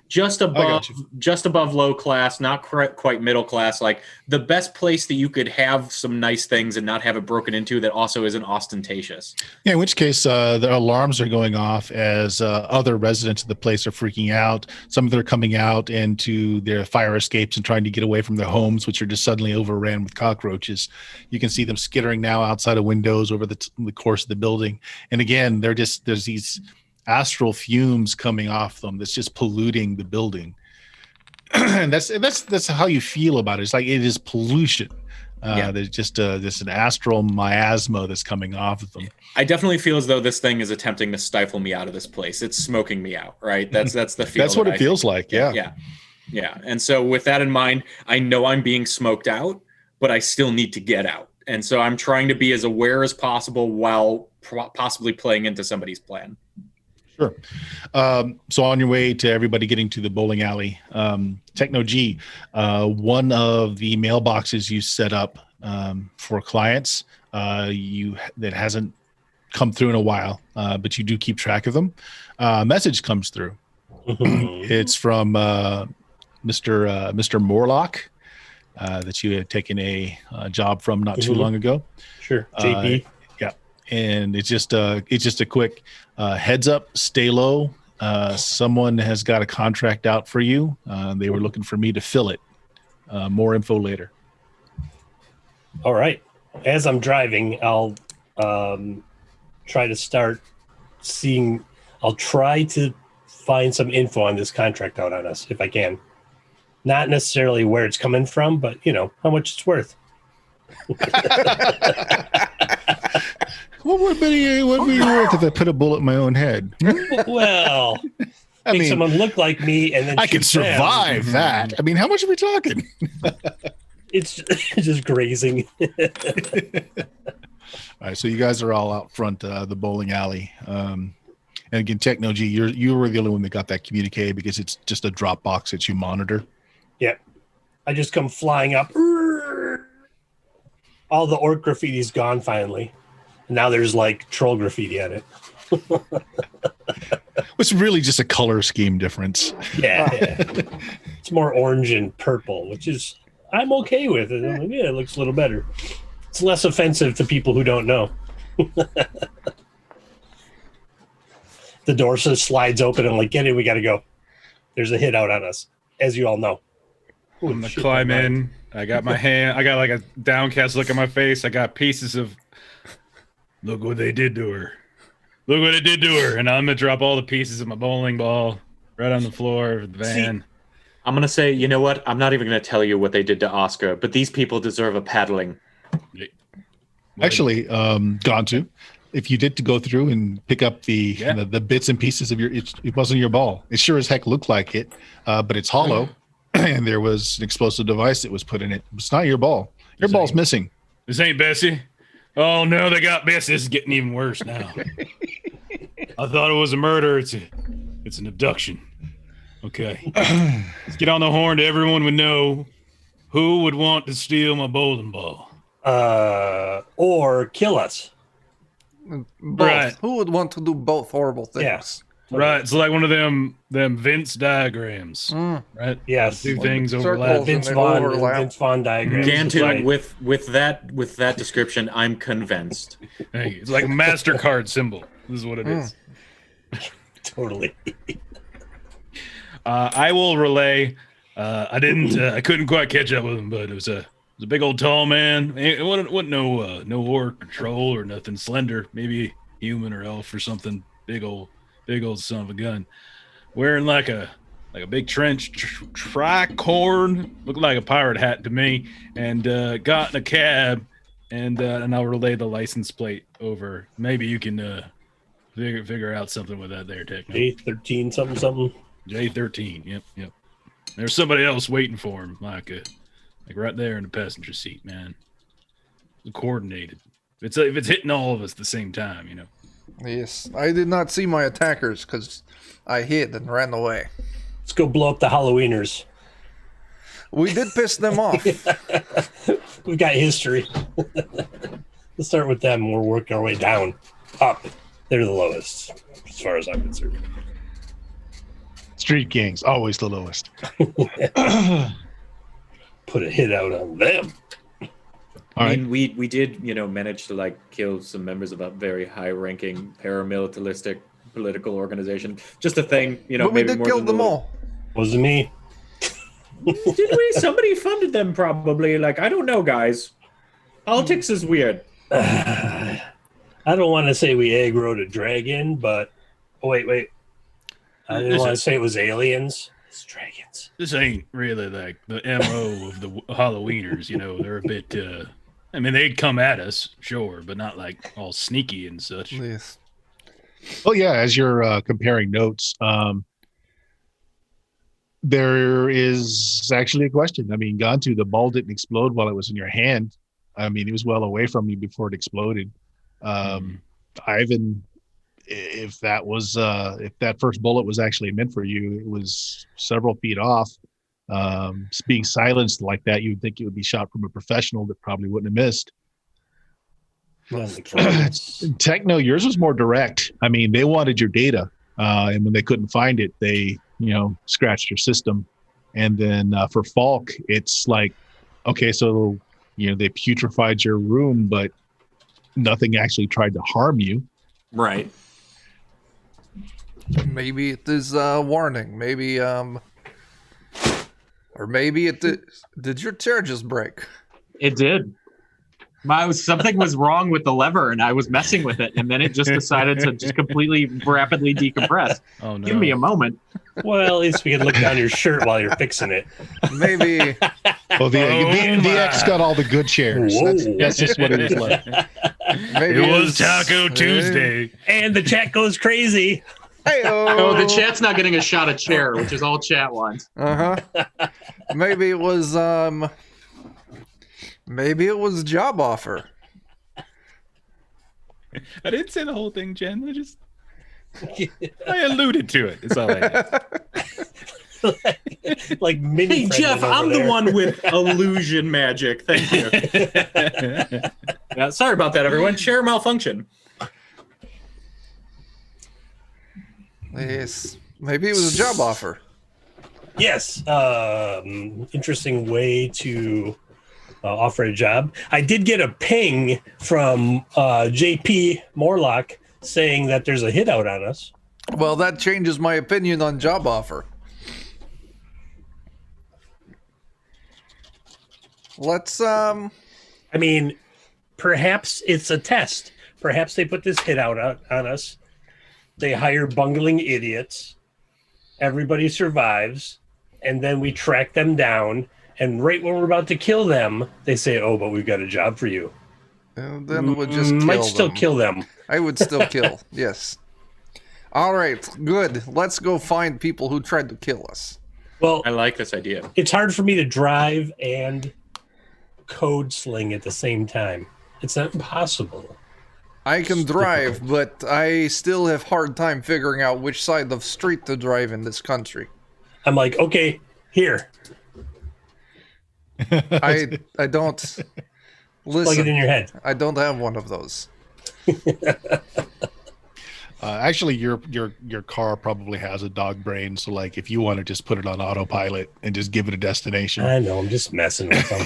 just above low class, not quite middle class, like the best place that you could have some nice things and not have it broken into that also isn't ostentatious. Yeah, in which case the alarms are going off as other residents of the place are freaking out. Some of them are coming out into their fire escapes and trying to get away from their homes, which are just suddenly overran with cockroaches. You can see them skittering now outside of windows over the course of the building. And again, there's these astral fumes coming off them that's just polluting the building. And that's how you feel about it. It's like it is pollution. There's just this an astral miasma that's coming off of them. I definitely feel as though this thing is attempting to stifle me out of this place. It's smoking me out, right? That's the feel. That's what it feels like. Yeah. And so with that in mind, I know I'm being smoked out, but I still need to get out. And so I'm trying to be as aware as possible while possibly playing into somebody's plan. Sure. So on your way to everybody getting to the bowling alley, Techno G, one of the mailboxes you set up for clients, that hasn't come through in a while, but you do keep track of them. Message comes through. It's from Mr. Morlock, that you had taken a job from not too long ago. Sure, JP. And it's just a quick heads up, stay low. Someone has got a contract out for you. They were looking for me to fill it. More info later. All right. As I'm driving, I'll try to start seeing. I'll try to find some info on this contract out on us if I can. Not necessarily where it's coming from, but how much it's worth. What would be worth if I put a bullet in my own head? Well, make someone look like me, and then I could survive that. I mean, how much are we talking? It's just grazing. All right, so you guys are all out front the bowling alley, and again, Techno G, you were the only one that got that communique because it's just a drop box that you monitor. Yep, I just come flying up. All the orc graffiti's gone finally. Now there's like troll graffiti on it. It's really just a color scheme difference. Yeah. It's more orange and purple, which is I'm okay with it. I'm like, yeah, it looks a little better. It's less offensive to people who don't know. The door just slides open. I'm like, get in, we got to go. There's a hit out on us, as you all know. I'm gonna climb in. I got my hand. I got like a downcast look on my face. I got pieces of. Look what they did to her. Look what they did to her. And I'm gonna drop all the pieces of my bowling ball right on the floor of the van. I'm gonna say, you know what? I'm not even gonna tell you what they did to Oscar, but these people deserve a paddling. Actually, gone to. If you did to go through and pick up the the bits and pieces of it wasn't your ball. It sure as heck looked like it, but it's hollow, and there was an explosive device that was put in it. It's not your ball. Your ball's missing. This ain't Bessie. Oh no, they got Bessie. This is getting even worse now. I thought it was a murder. It's an abduction. Okay, let's get on the horn to everyone would know who would want to steal my bowling ball. Or kill us. Both. Right. Who would want to do both horrible things? Yes. Right, it's like one of them Vince diagrams, right? Yes. Two Like things circles overlap. and Vince they Vaughn overlap. diagram. Gantu, Right. with that description, I'm convinced. Hey, it's like a MasterCard symbol. This is what it is. Totally. I will relay. I couldn't quite catch up with him, but it was a big old tall man. It wasn't no orc or troll or nothing. Slender, maybe human or elf or something. Big old son of a gun, wearing like a big trench tricorn, looked like a pirate hat to me, and got in a cab, and I'll relay the license plate over. Maybe you can figure out something with that there, Techno. J13 something. J13. Yep. There's somebody else waiting for him, like right there in the passenger seat, man. Coordinated. If it's hitting all of us at the same time, you know. Yes, I did not see my attackers because I hid and ran away. Let's go blow up the Halloweeners. We did piss them off. We've got history. Let's start with them. We're working our way down. Up. They're the lowest, as far as I'm concerned. Street gangs, always the lowest. Put a hit out on them. I mean, we did, manage to like kill some members of a very high-ranking paramilitaristic political organization. Just a thing, but we maybe did more kill than them the- all. Wasn't me. Did we? Somebody funded them, probably. Like, I don't know, guys. Politics is weird. I don't want to say we aggroed a dragon, but wait. I didn't want to say it was aliens. It's dragons. This ain't really like the MO of the Halloweeners, They're a bit. They'd come at us, sure, but not like all sneaky and such. Yes. Oh yeah, as you're comparing notes, there is actually a question. I mean, Gantu, the ball didn't explode while it was in your hand. I mean, it was well away from you before it exploded. Ivan, if that first bullet was actually meant for you, it was several feet off. Being silenced like that, you'd think it would be shot from a professional that probably wouldn't have missed. Techno, yours was more direct. I mean, they wanted your data, and when they couldn't find it, they scratched your system. And then for Falk, it's like, okay, so they putrefied your room, but nothing actually tried to harm you. Right. Maybe it is a warning. Maybe or maybe it did your chair just break? It did. Something was wrong with the lever, and I was messing with it, and then it just decided to just completely rapidly decompress. Oh no! Give me a moment. Well, at least we can look down your shirt while you're fixing it. Maybe. Well, the X got all the good chairs. That's just what it was like. Maybe It was Taco Tuesday. And the chat goes crazy. Oh, the chat's not getting a shot of chair, which is all chat wants. Maybe it was job offer. I didn't say the whole thing, Jen. I alluded to it. It's all I did. Like mini. Hey, Jeff, I'm the one with illusion magic. Thank you. Yeah, sorry about that, everyone. Chair malfunction. Yes. Maybe it was a job offer. Yes. Interesting way to offer a job. I did get a ping from JP Morlock saying that there's a hit out on us. Well, that changes my opinion on job offer. Let's I mean, perhaps it's a test. Perhaps they put this hit out on us. They hire bungling idiots. Everybody survives. And then we track them down. And right when we're about to kill them, they say, "Oh, but we've got a job for you." and then we'll just kill Might still them. kill them. I would still kill. Yes. All right, good. Let's go find people who tried to kill us. Well, I like this idea. it's hard for me to drive and code sling at the same time. It's not impossible. I can drive, but I still have hard time figuring out which side of the street to drive in this country. I'm like, okay, here, I don't plug it listen. in your head. I don't have one of those. Actually, your car probably has a dog brain, so like if you want to just put it on autopilot and just give it a destination. I know, I'm just messing with them.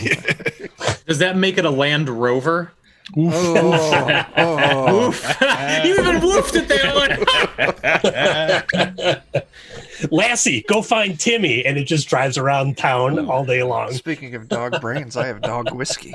Does that make it a Land Rover? Oh, Oof. You even woofed at that one. Lassie, go find Timmy, and it just drives around town all day long. Speaking of dog brains, I have dog whiskey.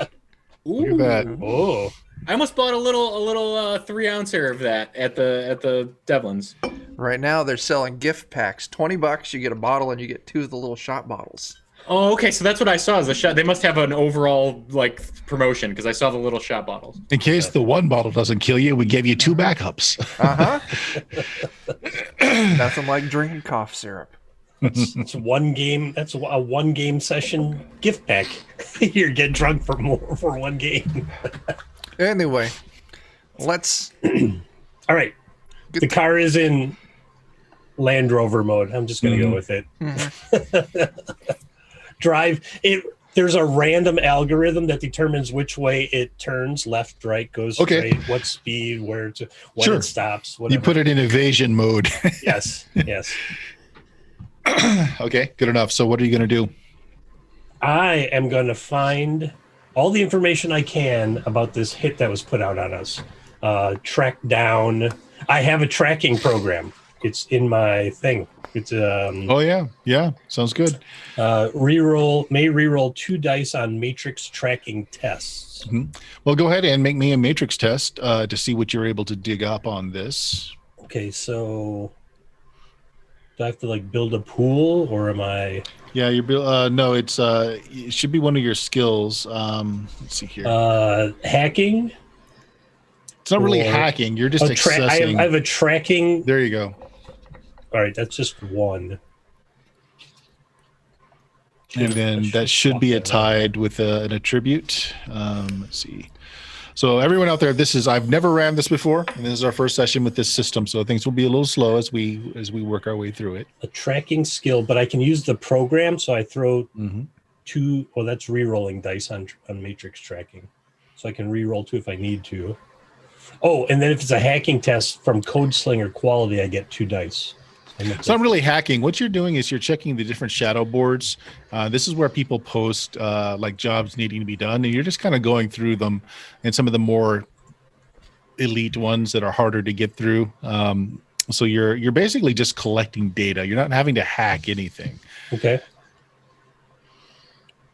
Look at that. Oh, I almost bought a little 3 ouncer of that at the Devlin's. Right now, they're selling gift packs. $20, you get a bottle, and you get 2 of the little shot bottles. Oh, okay. So that's what I saw as a shot. They must have an overall like promotion because I saw the little shot bottles. In case the one bottle doesn't kill you, we gave you 2 backups. Nothing like drinking cough syrup. it's one game. That's a one game session gift pack. You're getting drunk for one game. Anyway, let's All right, get the car is in Land Rover mode. I'm just gonna go with it. Drive it. There's a random algorithm that determines which way it turns, left, right, goes Okay. straight, what speed, when Sure. it stops, whatever. You put it in evasion mode. Yes. Okay, good enough. So what are you going to do? I am going to find all the information I can about this hit that was put out on us. Track down. I have a tracking program. It's in my thing. It's Oh yeah, sounds good. may reroll 2 dice on matrix tracking tests. Well, go ahead and make me a matrix test to see what you're able to dig up on this. Okay, so do I have to like build a pool, or am I? Yeah, no, it should be one of your skills. Let's see here. Hacking? It's not really or- hacking. You're just I accessing. have a tracking. There you go. All right, that's just one. And then that should be tied with an attribute. Let's see. So everyone out there, I've never ran this before, and this is our first session with this system. So things will be a little slow as we work our way through it. A tracking skill, but I can use the program, so I throw Mhm. 2. Well, that's re-rolling dice on matrix tracking, so I can re-roll 2 if I need to. Oh, and then if it's a hacking test from Code Slinger quality, I get 2 dice. It's not really hacking. What you're doing is you're checking the different shadow boards. This is where people post like jobs needing to be done, and you're just kind of going through them, and some of the more elite ones that are harder to get through. So you're basically just collecting data. You're not having to hack anything. Okay.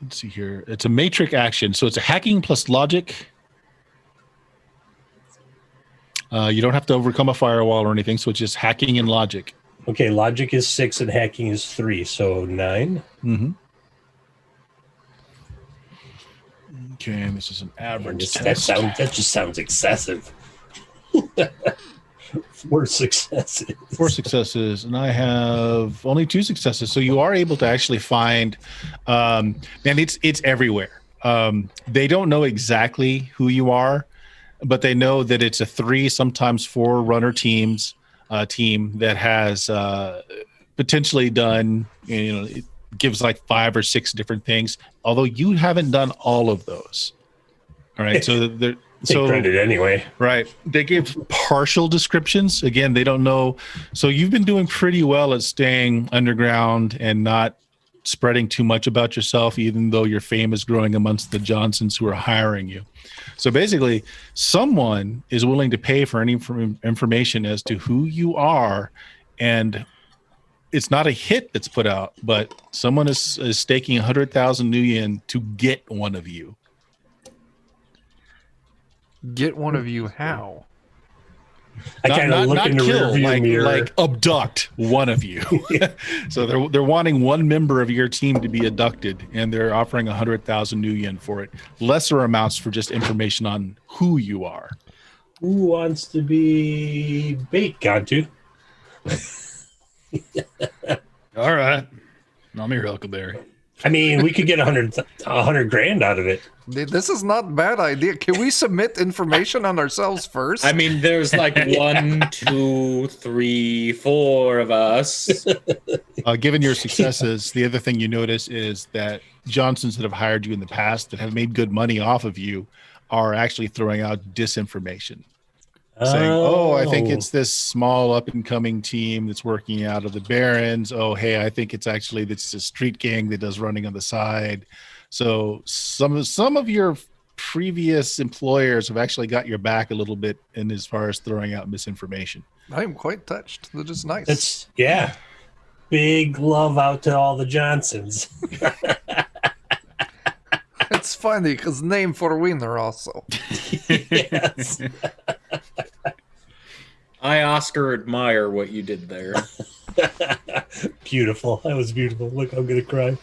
Let's see here. It's a matrix action, so it's a hacking plus logic. You don't have to overcome a firewall or anything, so it's just hacking and logic. Okay, logic is 6 and hacking is 3, so 9. Mm-hmm. Okay, and this is an average That test. just sounds excessive. 4 successes. 4 successes, and I have only 2 successes. So you are able to actually find, man, it's everywhere. They don't know exactly who you are, but they know that it's a 3, sometimes 4 runner team that has potentially done, it gives like 5 or 6 different things, although you haven't done all of those. All right, so they're Take credit anyway. right. They give partial descriptions. Again, they don't know. So you've been doing pretty well at staying underground and not spreading too much about yourself, even though your fame is growing amongst the Johnsons who are hiring you. So basically, someone is willing to pay for any information as to who you are, and it's not a hit that's put out, but someone is staking 100,000 new yen to get one of you. Get one of you how? I kind of look in the rearview mirror. Like abduct one of you. So they're wanting one member of your team to be abducted, and they're offering 100,000 new yen for it. Lesser amounts for just information on who you are. Who wants to be bait, Gantu? All right. I'm your Huckleberry. I mean, we could get 100 grand out of it. This is not a bad idea. Can we submit information on ourselves first? I mean, there's like 1, 2, 3, 4 of us. Given your successes, the other thing you notice is that Johnsons that have hired you in the past that have made good money off of you are actually throwing out disinformation. Saying, oh, I think it's this small up-and-coming team that's working out of the Barrens. Oh, hey, I think it's a street gang that does running on the side. So some of your previous employers have actually got your back a little bit in as far as throwing out misinformation. I am quite touched. That is nice. It's big love out to all the Johnsons. It's funny because name for winner also. Yes. I Oscar admire what you did there. Beautiful. That was beautiful. Look, I'm gonna cry.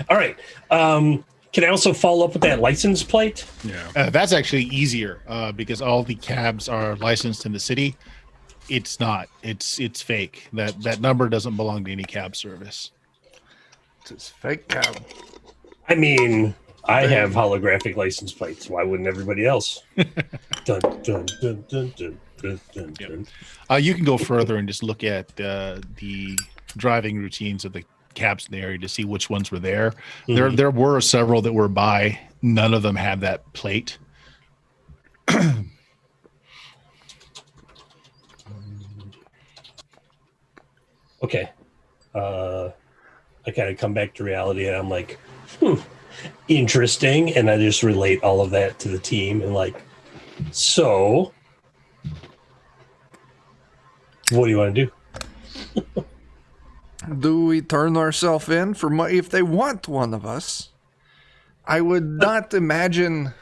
All right. Can I also follow up with that license plate? Yeah, that's actually easier because all the cabs are licensed in the city. It's not. It's fake. That number doesn't belong to any cab service. It's fake cab. I mean, I have holographic license plates. Why wouldn't everybody else? Dun, dun, dun, dun, dun, dun, dun, dun. You can go further and just look at the driving routines of the cabs in the area to see which ones were there. Mhm. There were several that were by. None of them had that plate. Okay. I kind of come back to reality and I'm like, interesting. And I just relate all of that to the team and like, so what do you want to do? Do we turn ourselves in for money if they want one of us? I would not imagine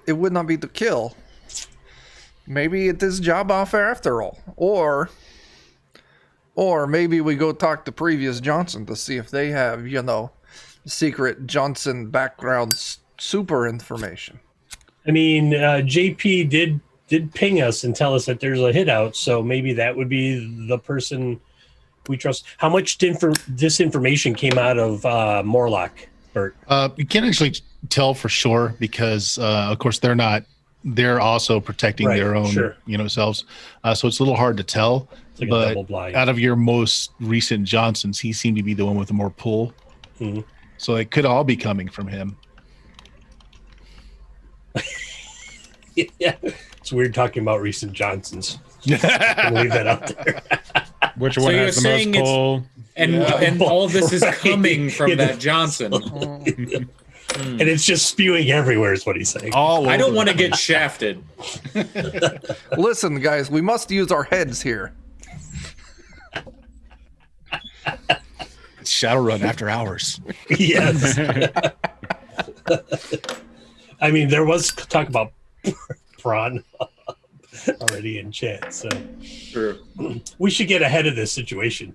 it would not be to kill. Maybe it is job offer after all. Or maybe we go talk to previous Johnson to see if they have, secret Johnson background super information. I mean, JP did ping us and tell us that there's a hit out. So maybe that would be the person we trust. How much disinformation came out of Morlock, Bert? You can't actually tell for sure because, of course, they're also protecting their own, selves. So it's a little hard to tell. It's like a but double blind. Out of your most recent Johnsons, he seemed to be the one with the more pull. Mm-hmm. So it could all be coming from him. Yeah, it's weird talking about recent Johnsons. I'll leave that out there. Which one has the most pull? And all of this is coming from that Johnson. And it's just spewing everywhere is what he's saying. I don't want to get shafted. Listen, guys, we must use our heads here. It's Shadowrun after hours. Yes. I mean, there was talk about prawn already in chat, so True. We should get ahead of this situation.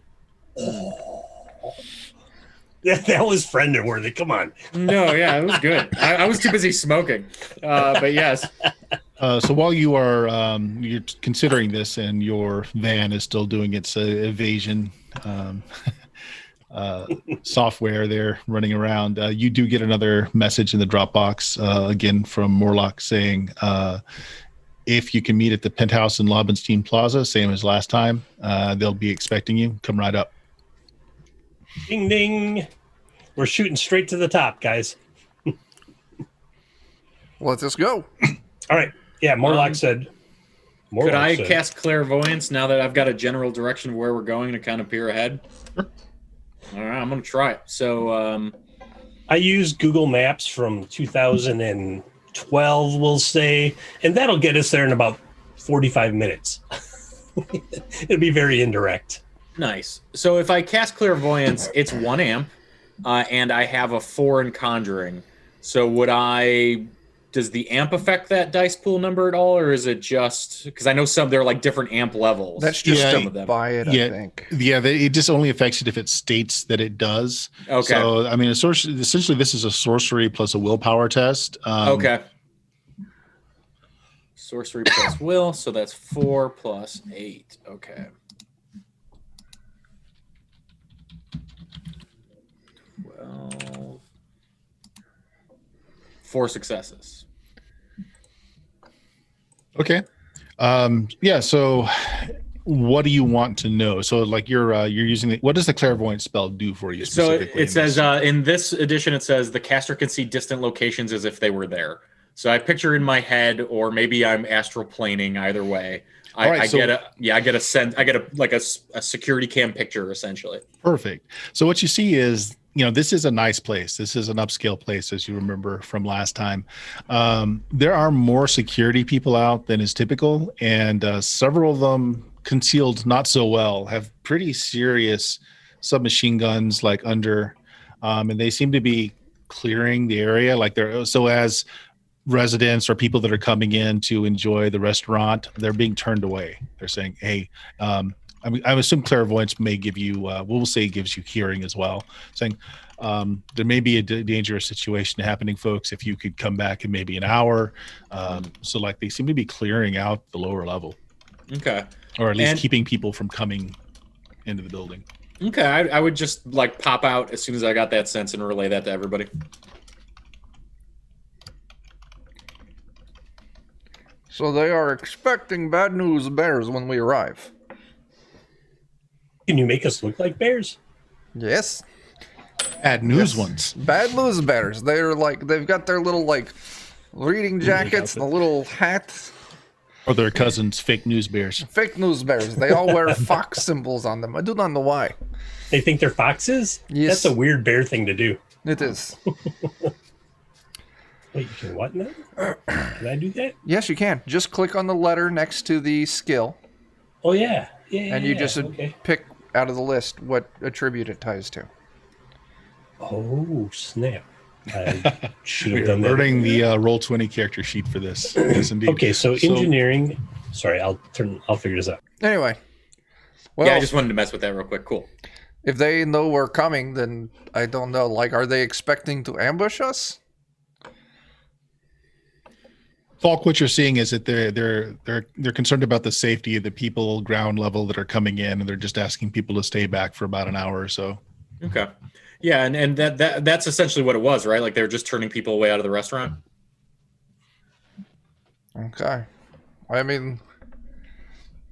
That was friend-worthy. Come on. No, yeah, it was good. I was too busy smoking, but yes. So while you are you're considering this, and your van is still doing its evasion software there running around, you do get another message in the Dropbox again from Morlock saying, if you can meet at the penthouse in Lobenstein Plaza, same as last time, they'll be expecting you. Come right up. Ding, ding. We're shooting straight to the top, guys. Let's just go. All right. Yeah, Morlock said. Could I cast clairvoyance now that I've got a general direction of where we're going to kind of peer ahead? All right, I'm gonna try it. So, I use Google Maps from 2012, we'll say, and that'll get us there in about 45 minutes. It'll be very indirect. nice. So if I cast Clairvoyance, it's 1 amp, and I have a 4 in Conjuring. So does the amp affect that dice pool number at all, or is it just because I know they're like different amp levels? That's just Yeah, to buy it, I think. Yeah, it just only affects it if it states that it does. Okay. So, I mean, essentially, this is a sorcery plus a willpower test. Okay. Sorcery plus will, so that's 4 plus 8. Okay. 12. 4 successes. Okay. Yeah. So, what do you want to know? So, like, you're using what does the clairvoyant spell do for you? So Specifically it says in this edition, it says the caster can see distant locations as if they were there. So I picture in my head, or maybe I'm astral planing. Either way, I get a sense. I get a security cam picture essentially. Perfect. So what you see is, this is a nice place. This is an upscale place, as you remember from last time. There are more security people out than is typical, and several of them concealed not so well, have pretty serious submachine guns like under, and they seem to be clearing the area. Like as residents or people that are coming in to enjoy the restaurant, they're being turned away. They're saying, hey, I assume clairvoyance may give you, we'll say it gives you hearing as well, saying there may be a dangerous situation happening, folks, if you could come back in maybe an hour. So like they seem to be clearing out the lower level. Okay. Or at least keeping people from coming into the building. Okay, I would just like pop out as soon as I got that sense and relay that to everybody. So they are expecting bad news bears when we arrive. Can you make us look like bears? Yes. Bad news ones. Bad news bears. They're like, they've got their little like reading jackets and a little hat. Or their cousins, fake news bears. Fake news bears. They all wear fox symbols on them. I do not know why. They think they're foxes? Yes. That's a weird bear thing to do. It is. Wait, you can what now? Can I do that? Yes, you can. Just click on the letter next to the skill. Oh, yeah. Yeah. And you just okay. pick out of the list what attribute it ties to. Oh, snap. I should have We're done that. learning the Roll20 character sheet for this. Yes, indeed. Okay, so engineering. Sorry, I'll figure this out. Anyway. Well, Yeah, I just wanted to mess with that real quick. Cool. if they know we're coming, then I don't know. Like, are they expecting to ambush us? Falk, what you're seeing is that they're concerned about the safety of the people ground level that are coming in, and they're just asking people to stay back for about an hour or so. Okay. Yeah, and that's essentially what it was, right? Like they were just turning people away out of the restaurant. Okay. I mean,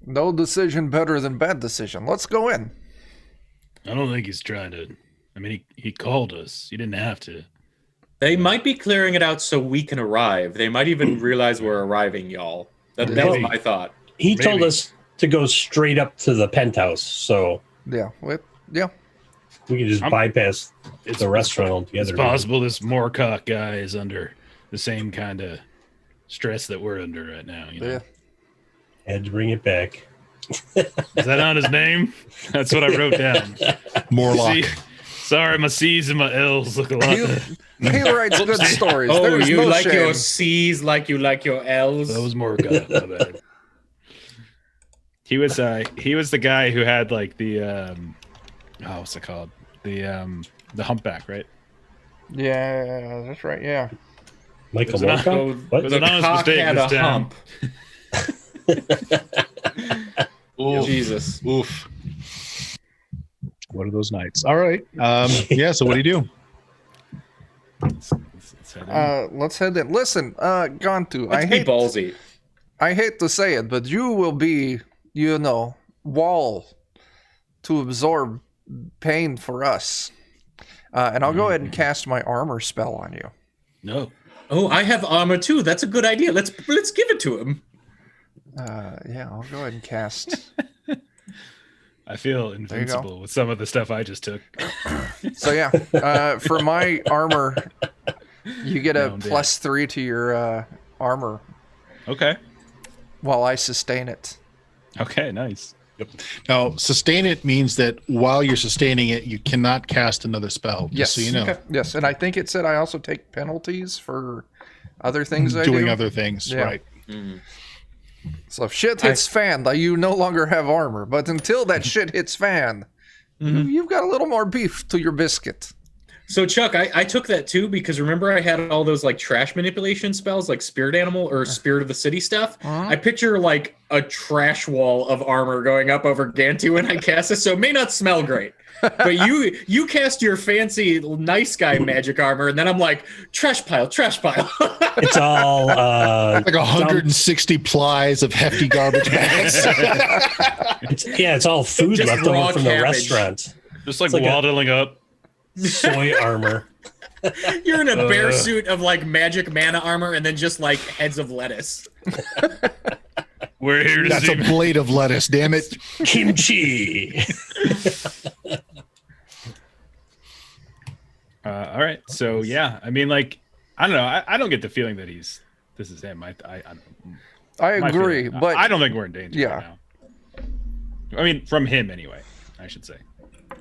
no decision better than bad decision. Let's go in. I don't think he's trying to. I mean, he called us. He didn't have to. They might be clearing it out so we can arrive. They might even realize we're arriving, y'all. That was my thought. He told Maybe. us to go straight up to the penthouse, so Yeah. Yeah. we can just bypass the restaurant altogether. It's possible this Moorcock guy is under the same kind of stress that we're under right now. You know? Yeah. Had to bring it back. Is that on his name? That's what I wrote down. Morlock. See? Sorry, my C's and my L's look a lot. He writes good stories. Oh, There's you no like shame. your C's like you like your L's. That was Moorcock. My bad. He was the guy who had like the what's it called? The humpback, right? Yeah, that's right. Yeah. Michael It was an- Moorcock? What? it was an honest cock mistake had this a time. hump. Oof. Jesus. Oof. One of those nights. All right. Yeah. So what do you do? Let's head in. Listen, Gantu, Let's be ballsy. I hate to say it, but you will be, wall to absorb pain for us. And I'll go ahead and cast my armor spell on you. No. Oh, I have armor too. That's a good idea. Let's give it to him. Yeah, I'll go ahead and cast I feel you go. invincible with some of the stuff I just took. So yeah, for my armor, you get a Down dead. +3 to your armor Okay. while I sustain it. Okay, nice. Now, sustain it means that while you're sustaining it, you cannot cast another spell. Just Yes. so you know. Okay. Yes, and I think it said I also take penalties for other things I Doing do. other things, Yeah. right? Mhm. So if shit hits fan, you no longer have armor. But until that shit hits fan, you've got a little more beef to your biscuit. So Chuck, I took that too because remember I had all those like trash manipulation spells like spirit animal or spirit of the city stuff. I picture like a trash wall of armor going up over Gantu when I cast it, so it may not smell great. But you cast your fancy nice guy magic armor, and then I'm like trash pile, trash pile. It's all Like 160 plies of hefty garbage bags. it's all food Just left over raw from the cabbage. restaurant. Just like, It's like a- waddling up. Soy armor. You're in a bear suit of like magic mana armor, and then just like heads of lettuce. We're here to That's a see. blade of lettuce, damn it. Kimchi. All right. So yeah, I mean, like, I don't know. I don't get the feeling that this is him. I my agree, feeling. but I don't think we're in danger Yeah. right now. I mean, from him anyway, I should say.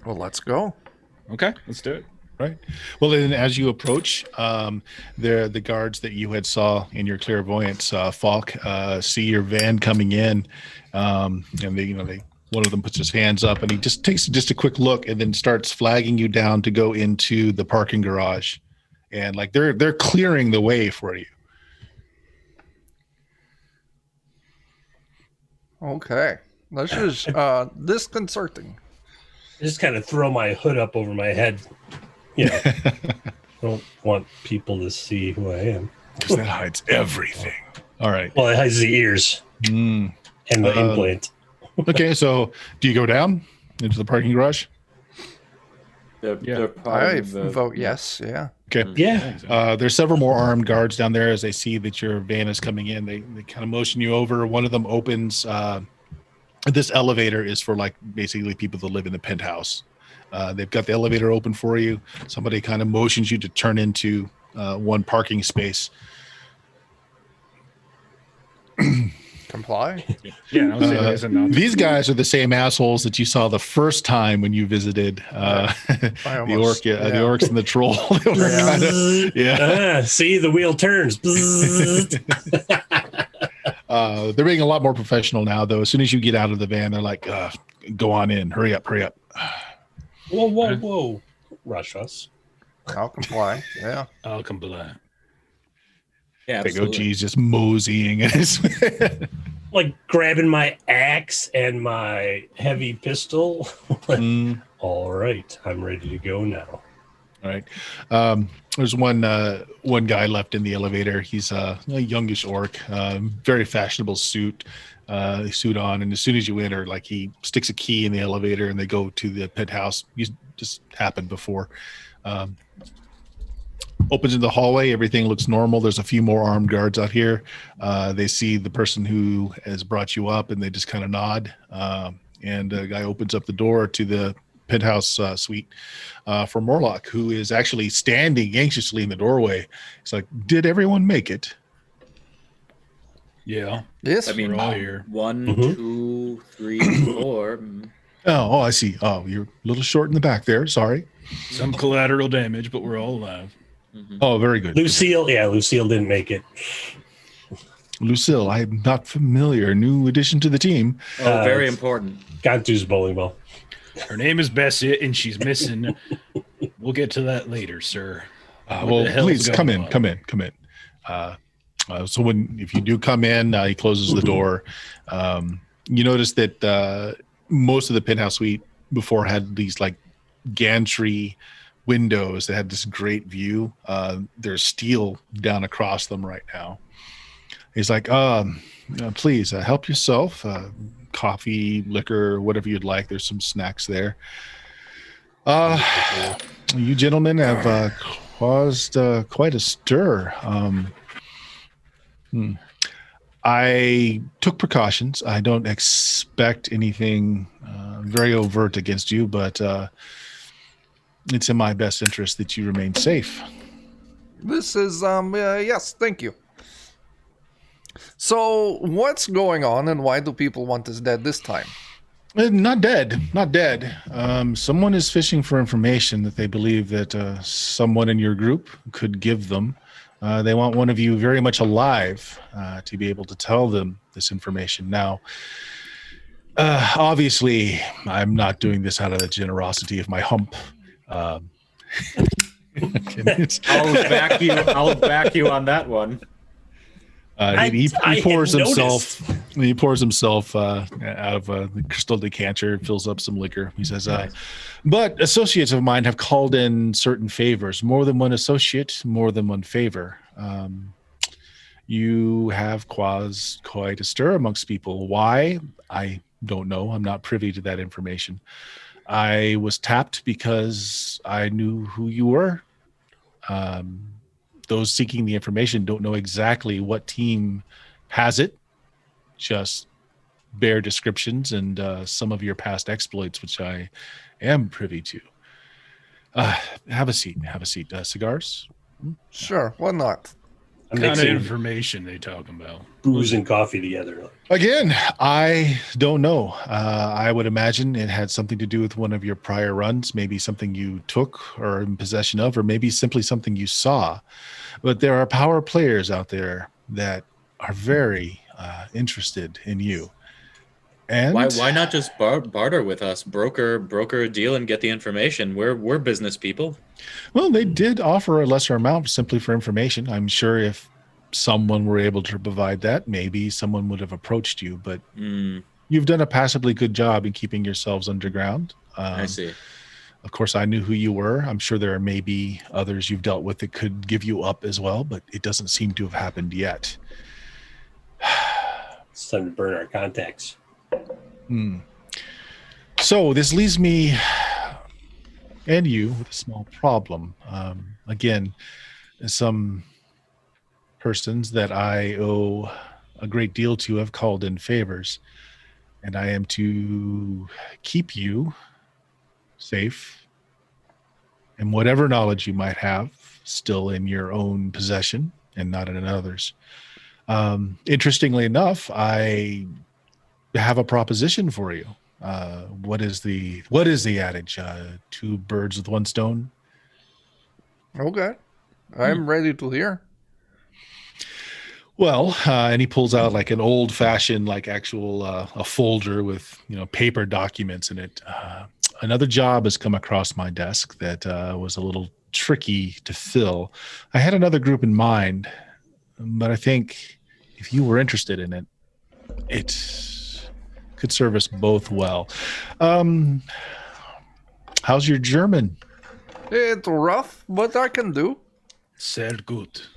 well, let's go. Okay, let's do it. Right. Well, then as you approach, the guards that you had saw in your clairvoyance, Falk, see your van coming in, and they one of them puts his hands up and he just takes just a quick look and then starts flagging you down to go into the parking garage, and like they're clearing the way for you. Okay, this is disconcerting. I just kind of throw my hood up over my head. Don't want people to see who I am. Because that hides everything. All right. Well, it has the ears Mm. and the implant. Okay, so do you go down into the parking garage? They're I vote yes. Yeah. Okay. Yeah. There's several more armed guards down there as they see that your van is coming in. They kind of motion you over. One of them opens. This elevator is for like basically people that live in the penthouse. They've got the elevator open for you. Somebody kind of motions you to turn into one parking space. Comply. Yeah. I would say that is a no. These guys are the same assholes that you saw the first time when you visited the almost- the orcs and the troll. They were kinda- See, the wheel turns. They're being a lot more professional now, though. As soon as you get out of the van, they're like, "Go on in, hurry up, hurry up." Whoa, whoa, whoa. Rush us. I'll comply. Yeah. I'll comply. Yeah, Big absolutely. OG's just moseying. Like grabbing my axe and my heavy pistol. All right, I'm ready to go now. All right. There's one guy left in the elevator. He's a youngish orc, very fashionable suit on. And as soon as you enter, like he sticks a key in the elevator and they go to the penthouse. Just happened before. Opens in the hallway. Everything looks normal. There's a few more armed guards out here. They see the person who has brought you up and they just kind of nod. And the guy opens up the door to the penthouse suite for Morlock, who is actually standing anxiously in the doorway. He's like, "Did everyone make it?" Yeah. Yes. I mean, We're all here. 1, Mhm. 2, 3, 4. Oh, I see. Oh, you're a little short in the back there. Sorry. Some collateral damage, but we're all alive. Oh, very good. Lucille didn't make it. Lucille, I'm not familiar. New addition to the team. Oh, very it's- important. Gantu's bowling ball. Her name is Bessie, and she's missing. We'll get to that later, sir. What Well, the hell's please come going in. on? Come in. Come in. So if you do come in, he closes the door. You notice that most of the penthouse suite before had these like gantry windows that had this great view. There's steel down across them right now. He's like, please help yourself. Coffee, liquor, whatever you'd like. There's some snacks there. You gentlemen have caused quite a stir. I took precautions. I don't expect anything very overt against you, but it's in my best interest that you remain safe. This is, yes, thank you. So, what's going on and why do people want us dead this time? Not dead, not dead. Someone is fishing for information that they believe that someone in your group could give them. They want one of you very much alive to be able to tell them this information. Now, obviously, I'm not doing this out of the generosity of my hump. I'll back you. I'll back you on that one. He I pours had himself. He pours himself out of the crystal decanter, fills up some liquor. He says, "But associates of mine have called in certain favors. More than one associate, more than one favor. You have caused quite a stir amongst people. Why? I don't know. I'm not privy to that information. I was tapped because I knew who you were. Those seeking the information don't know exactly what team has it, just bare descriptions and some of your past exploits, which I am privy to. Have a seat. Have a seat. Cigars? Sure, why not? I'm What kind of mixing information they talking about? booze and coffee together. Again, I don't know. I would imagine it had something to do with one of your prior runs, maybe something you took or in possession of, or maybe simply something you saw. But there are power players out there that are very interested in you. And Why not just barter with us, broker a deal and get the information? We're business people. well, they did offer a lesser amount simply for information. I'm sure if someone were able to provide that, maybe someone would have approached you. But you've done a passably good job in keeping yourselves underground. I see. Of course, I knew who you were. I'm sure there are maybe others you've dealt with that could give you up as well, but it doesn't seem to have happened yet. It's time to burn our contacts. So this leaves me and you with a small problem. Again, some persons that I owe a great deal to have called in favors, and I am to keep you safe and whatever knowledge you might have still in your own possession and not in another's. Interestingly enough, I have a proposition for you. What is the adage? Two birds with one stone. Okay, I'm ready to hear. Well, and he pulls out like an old-fashioned, like actual a folder with paper documents in it. Another job has come across my desk that was a little tricky to fill. I had another group in mind, but I think if you were interested in it, it could serve us both well. How's your German? It's rough, but I can do. Sehr gut.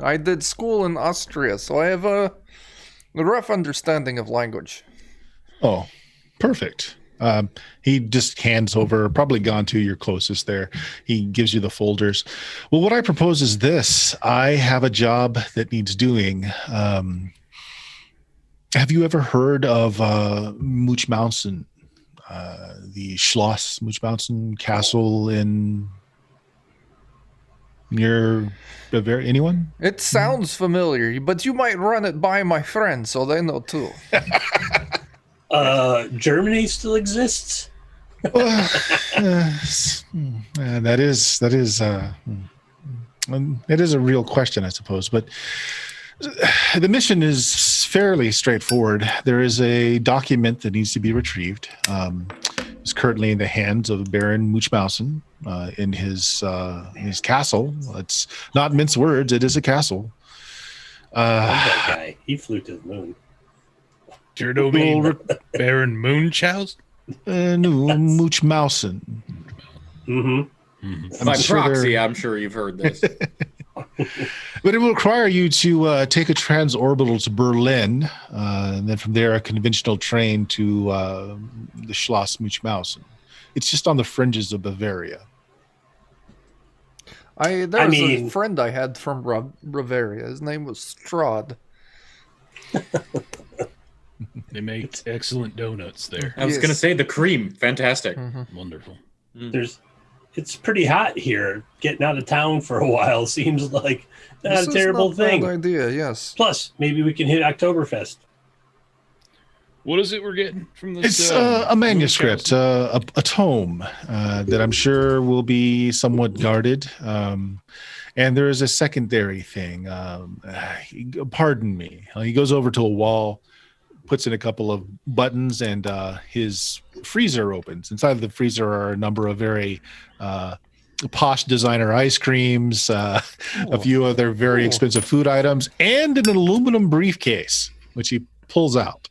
I did school in Austria, so I have a rough understanding of language. Oh, perfect. He just hands over, probably gone to your closest there. He gives you the folders. Well, what I propose is this. I have a job that needs doing. Have you ever heard of Muchmausen, the Schloss Muchmausen Castle in near Bavaria? Anyone? It sounds familiar, but you might run it by my friends so they know too. Germany still exists? That is a real question, I suppose. But the mission is fairly straightforward. There is a document that needs to be retrieved. It's currently in the hands of Baron Muchmausen in his castle. It's not mince words. It is a castle. That guy, he flew to the moon. Baron Munchausen? No, Muchmausen. Mm-hmm. By proxy, I'm sure you've heard this. But it will require you to take a transorbital to Berlin, and then from there a conventional train to the Schloss Muchmausen. It's just on the fringes of Bavaria. There was a friend I had from Bavaria. His name was Strahd. They make excellent donuts there. I was going to say the cream. Fantastic. Wonderful. It's pretty hot here. Getting out of town for a while seems like not This a is terrible not a bad thing. idea, yes. Plus, maybe we can hit Oktoberfest. What is it we're getting from this? It's a manuscript, a tome that I'm sure will be somewhat guarded. And there is a secondary thing. Pardon me. He goes over to a wall, puts in a couple of buttons, and his freezer opens. Inside of the freezer are a number of very posh designer ice creams, a few other very expensive food items, and an aluminum briefcase, which he pulls out.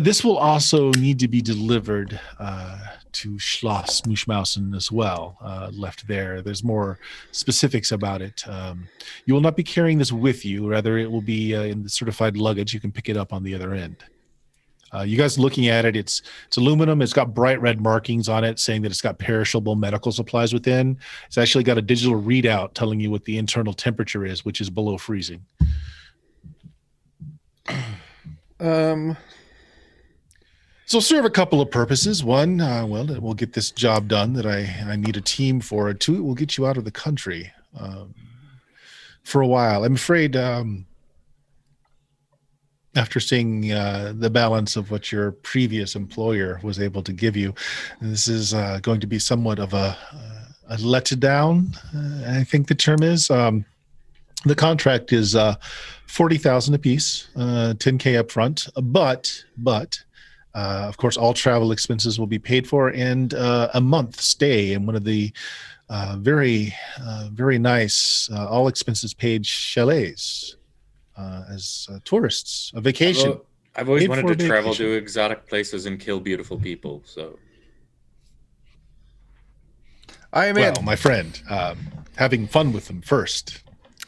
This will also need to be delivered to Schloss Muschmausen as well, left there. There's more specifics about it. You will not be carrying this with you. Rather, it will be in the certified luggage. You can pick it up on the other end. You guys looking at it, it's aluminum. It's got bright red markings on it saying that it's got perishable medical supplies within. It's actually got a digital readout telling you what the internal temperature is, which is below freezing. So serve a couple of purposes. One, well, it will get this job done that I need a team for. Two, it will get you out of the country for a while. I'm afraid after seeing the balance of what your previous employer was able to give you, this is going to be somewhat of a letdown, I think the term is. The contract is $40,000 apiece, $10K up front, but of course, all travel expenses will be paid for, and a month stay in one of the very nice, all expenses paid chalets as tourists, a vacation. I've always Paid wanted for to travel vacation. to exotic places and kill beautiful people. So I am in. Well, my friend, having fun with them first,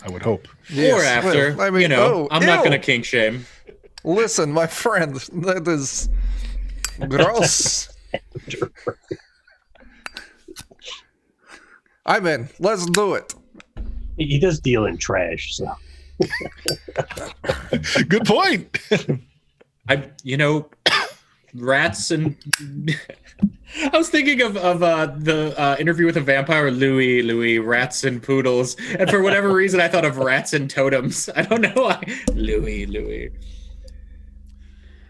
I would hope. Yes, or after, well, I mean, I'm not ew. going to kink shame. Listen, my friend, that is gross. I'm in. Let's do it. He does deal in trash, so. Good point. Rats and I was thinking of the interview with a vampire, Louis, rats and poodles, and for whatever reason I thought of rats and totems. I don't know why. Louis.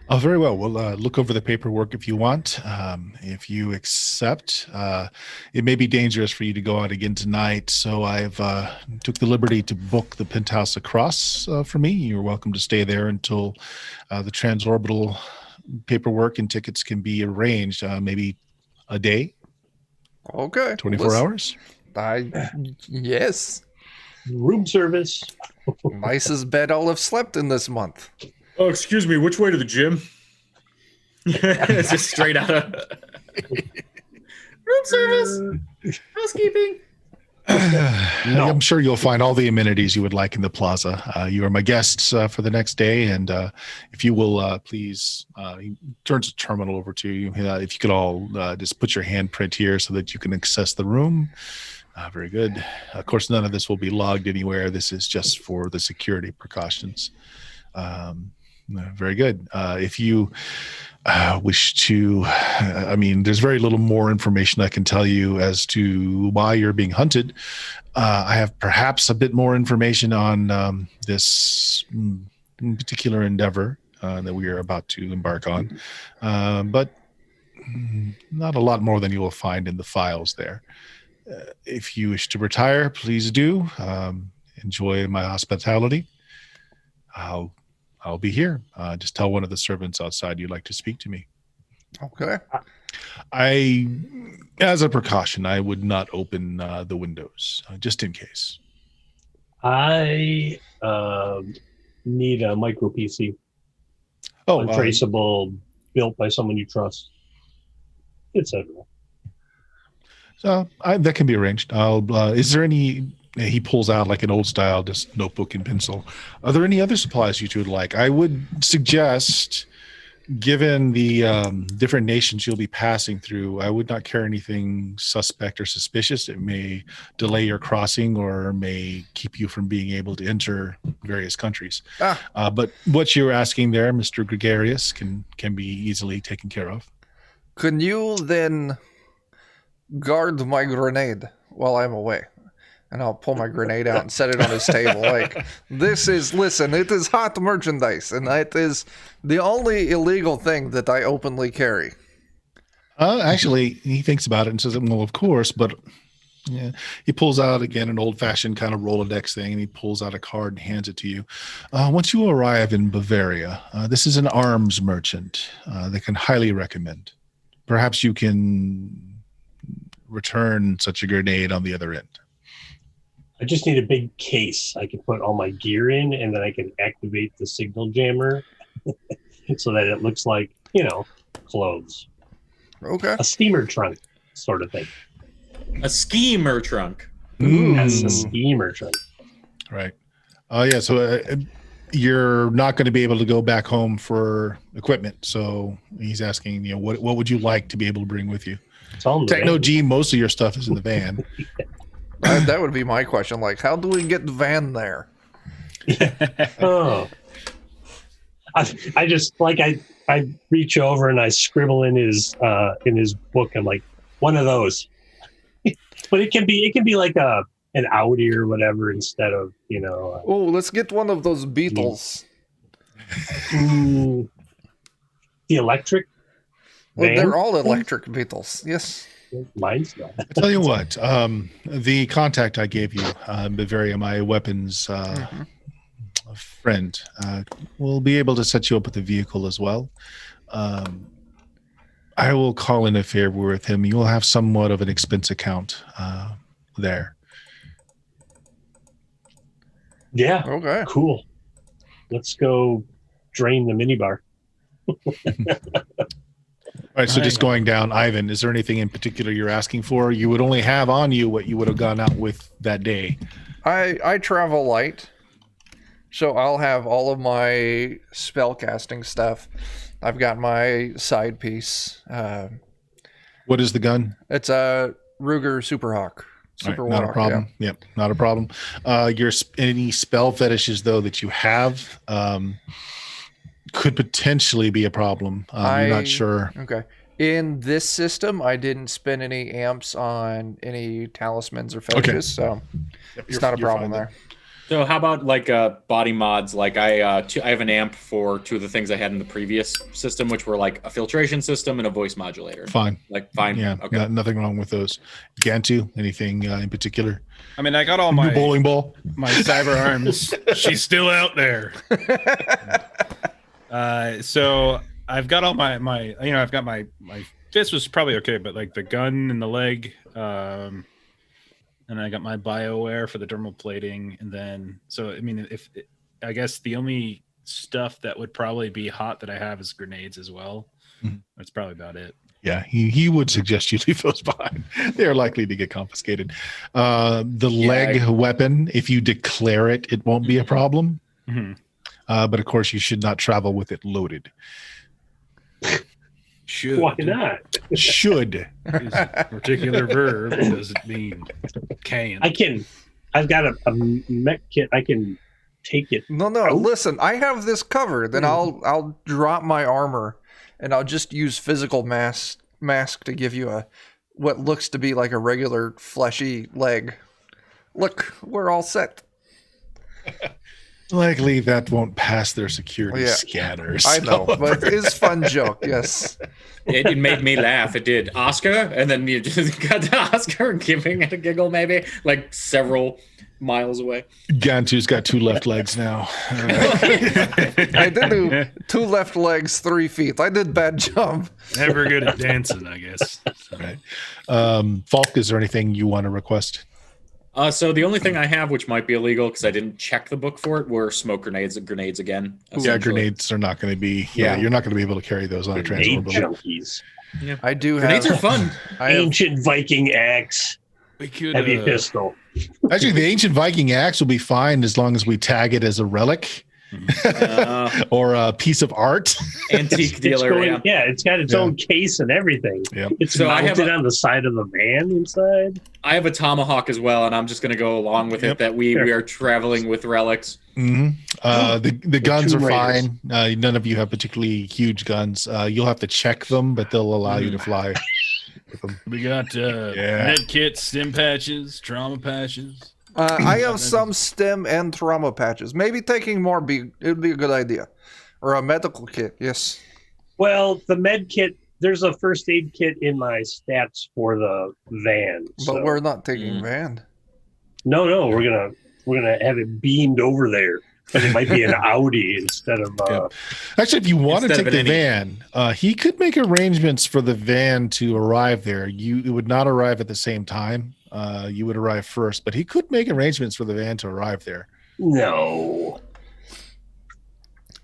Oh, very well. We'll look over the paperwork if you want. If you accept, it may be dangerous for you to go out again tonight, so I've took the liberty to book the penthouse across for me. You're welcome to stay there until the transorbital paperwork and tickets can be arranged, maybe a day, Okay. 24 hours. Yes. Room service. Nicest bed I'll have slept in this month. Oh, excuse me, which way to the gym? It's just straight out of room service, housekeeping. I'm sure you'll find all the amenities you would like in the plaza. You are my guests for the next day, and if you will please, he turns the terminal over to you. If you could all just put your handprint here so that you can access the room. Very good. Of course, none of this will be logged anywhere. This is just for the security precautions. Very good. If you wish to, there's very little more information I can tell you as to why you're being hunted. I have perhaps a bit more information on this particular endeavor that we are about to embark on, but not a lot more than you will find in the files there. If you wish to retire, please do. Enjoy my hospitality. I'll be here. Just tell one of the servants outside you'd like to speak to me. Okay. As a precaution, I would not open the windows, just in case. I need a micro PC. Oh, Untraceable, built by someone you trust, etc. So that can be arranged. Is there any? He pulls out like an old style, just notebook and pencil. Are there any other supplies you two would like? I would suggest given the different nations you'll be passing through, I would not carry anything suspect or suspicious. It may delay your crossing or may keep you from being able to enter various countries. But what you're asking there, Mr. Gregarious, can be easily taken care of. Can you then guard my grenade while I'm away? And I'll pull my grenade out and set it on his table. Like, listen, it is hot merchandise, and it is the only illegal thing that I openly carry. Actually, he thinks about it and says, well, of course, but yeah. He pulls out, again, an old-fashioned kind of Rolodex thing, and he pulls out a card and hands it to you. Once you arrive in Bavaria, this is an arms merchant that can highly recommend. Perhaps you can return such a grenade on the other end. I just need a big case I can put all my gear in, and then I can activate the signal jammer so that it looks like, clothes. Okay. A steamer trunk sort of thing. A schemer trunk. Yes, a steamer trunk. Right. Oh, yeah. So you're not going to be able to go back home for equipment. So he's asking, what would you like to be able to bring with you? Techno G, most of your stuff is in the van. That would be my question. Like, how do we get the van there? Oh, I just I reach over and I scribble in his book. I'm like, one of those, but it can be like an Audi or whatever instead of Oh, let's get one of those Beetles. The electric. Well, van? they're all electric Beetles. Yes. Mine's not. I tell you what, the contact I gave you, Bavaria, my weapons friend, will be able to set you up with a vehicle as well. I will call in a favor with him. You will have somewhat of an expense account there. Yeah. Okay. Cool. Let's go drain the minibar. All right, so just going down, Ivan, is there anything in particular you're asking for? You would only have on you what you would have gone out with that day. I travel light, so I'll have all of my spellcasting stuff. I've got my side piece. What is the gun? It's a Ruger Superhawk. Super not a problem. Yeah. Yep, not a problem. Any spell fetishes though that you have could potentially be a problem. You're not sure. Okay. In this system, I didn't spend any amps on any talismans or fetishes, so it's not a problem there. So how about like body mods? Like I have an amp for two of the things I had in the previous system, which were like a filtration system and a voice modulator. Fine. Fine. Yeah. Okay. Nothing wrong with those. Gantu, anything in particular? I mean, I got all my bowling ball, my cyber arms. She's still out there. So I've got all my I've got my fist was probably okay, but like the gun and the leg, and I got my BioWare for the dermal plating, and then I mean, I guess the only stuff that would probably be hot that I have is grenades as well. Mm-hmm. That's probably about it. Yeah, he would suggest you leave those behind. They are likely to get confiscated. The leg weapon, if you declare it, it won't be a problem. Mm-hmm. But of course, you should not travel with it loaded. Should. Why not? Should. Is a particular verb doesn't mean can. I've got a mech kit. I can take it. No. Listen, I have this covered. Then I'll drop my armor, and I'll just use physical mask to give you what looks to be like a regular fleshy leg. Look, we're all set. Likely that won't pass their security scanners. I know, but it's a fun joke, yes. It made me laugh. It did. Oscar, and then you just got to Oscar giving it a giggle, maybe, like several miles away. Gantu's got 2 left legs now. I did do 2 left legs, 3 feet. I did bad job. Never good at dancing, I guess. Right. Falk, is there anything you want to request? So the only thing I have, which might be illegal because I didn't check the book for it, were smoke grenades again. Yeah, grenades are not going to be. Yeah, you're not going to be able to carry those on a transport. Junkies. Yeah. I do grenades have. Grenades are fun. Ancient Viking axe. Heavy pistol. Actually, the ancient Viking axe will be fine as long as we tag it as a relic. or a piece of art. Antique dealer. It's got its own case and everything. Yep. It's So I have mounted on the side of the van inside. I have a tomahawk as well, and I'm just going to go along with it that we are traveling with relics. The guns are Tomb Raiders. fine. None of you have particularly huge guns. You'll have to check them, but they'll allow you to fly with them. We got med kits, stim patches, trauma patches. I have some stem and trauma patches. Maybe taking more it'd be a good idea. Or a medical kit, yes. Well, the med kit, there's a first aid kit in my stats for the van. But we're not taking van. No, we're gonna have it beamed over there. But it might be an Audi instead of Actually, if you want to Instead take of the an van, he could make arrangements for the van to arrive there. It would not arrive at the same time. You would arrive first, but he could make arrangements for the van to arrive there. no.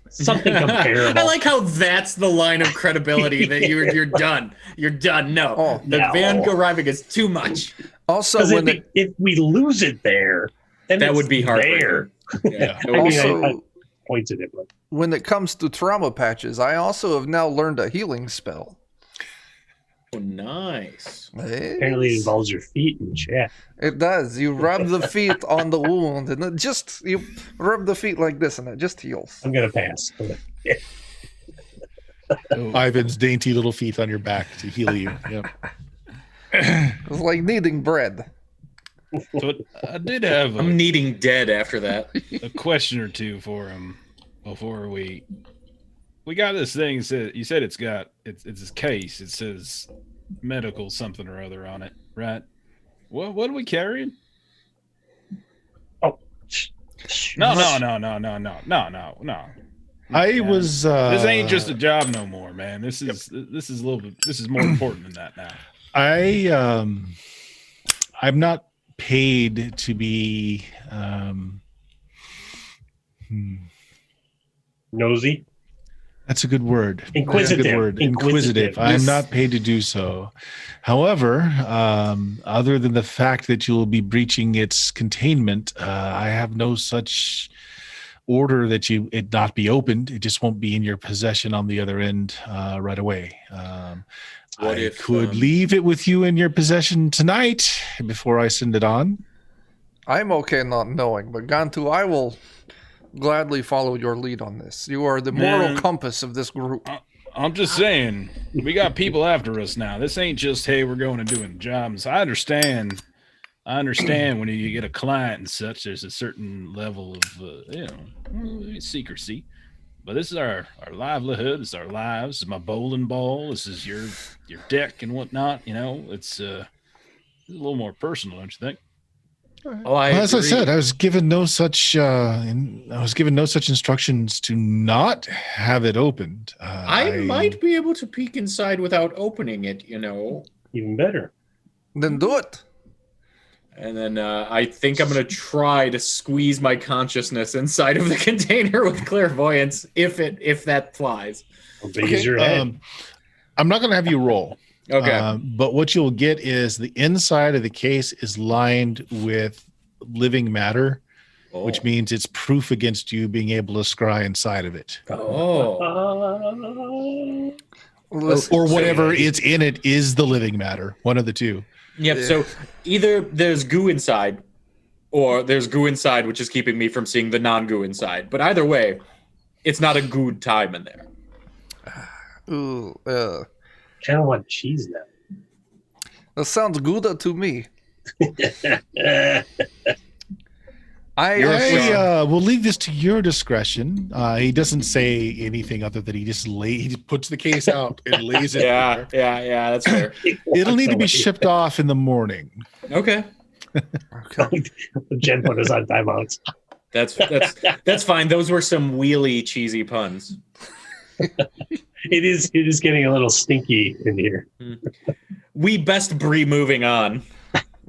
Something comparable. I like how that's the line of credibility that you're done. You're done. No, the van arriving is too much. Also, if we lose it there, then That it's would be heartbreaker. there. Yeah. I mean, Also- I pointed it, but when it comes to trauma patches, I also have now learned a healing spell. Oh, nice. apparently it involves your feet and chat. It does. You rub the feet on the wound, and you rub the feet like this, and it just heals. I'm gonna pass. Ivan's dainty little feet on your back to heal you. Yep. It's like kneading bread. So I did have I'm needing dead after that. a question or two for him before we got this thing. You said it's this case. It says medical something or other on it, right? What are we carrying? Oh, No. I was. This ain't just a job no more, man. This is a little bit. This is more important than that now. I'm not paid to be. nosy. That's a good word. Inquisitive. That's a good word. Inquisitive. I'm not paid to do so. However, other than the fact that you will be breaching its containment, I have no such order that it not be opened. It just won't be in your possession on the other end right away. I could leave it with you in your possession tonight before I send it on. I'm okay not knowing, but Gantu, I will gladly follow your lead on this. You are the moral compass of this group. I'm just saying, we got people after us now. This ain't just, hey, we're going and doing jobs. I understand when you get a client and such, there's a certain level of, secrecy. But this is our livelihood. This is our lives. This is my bowling ball. This is your deck and whatnot. It's a little more personal, don't you think? As I said, I was given no such instructions to not have it opened. I might be able to peek inside without opening it, Even better. Then do it. And then I think I'm going to try to squeeze my consciousness inside of the container with clairvoyance, if that flies. Raise your head. I'm not going to have you roll. Okay. But what you'll get is the inside of the case is lined with living matter, which means it's proof against you being able to scry inside of it. Oh. Or whatever it's in it is the living matter. One of the two. Yep. So either there's goo inside, or there's goo inside, which is keeping me from seeing the non-goo inside. But either way, it's not a good time in there. Ooh, Kind of want cheese now. that sounds good to me. I will leave this to your discretion. He doesn't say anything other than he just puts the case out and lays it there. Yeah, that's fair. It'll need to be shipped off in the morning. Okay. Jen put us on timeouts. That's fine. Those were some wheelie cheesy puns. It is getting a little stinky in here. We best be moving on.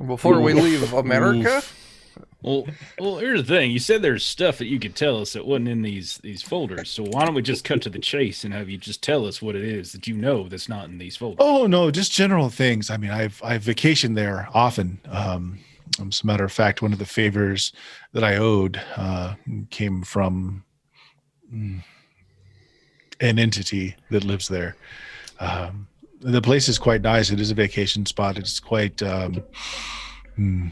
Before we leave America? Well, here's the thing. You said there's stuff that you could tell us that wasn't in these folders. So why don't we just cut to the chase and have you just tell us what it is that that's not in these folders? Oh no, just general things. I mean, I've vacationed there often. As a matter of fact, one of the favors that I owed came from an entity that lives there. The place is quite nice. It is a vacation spot. It's quite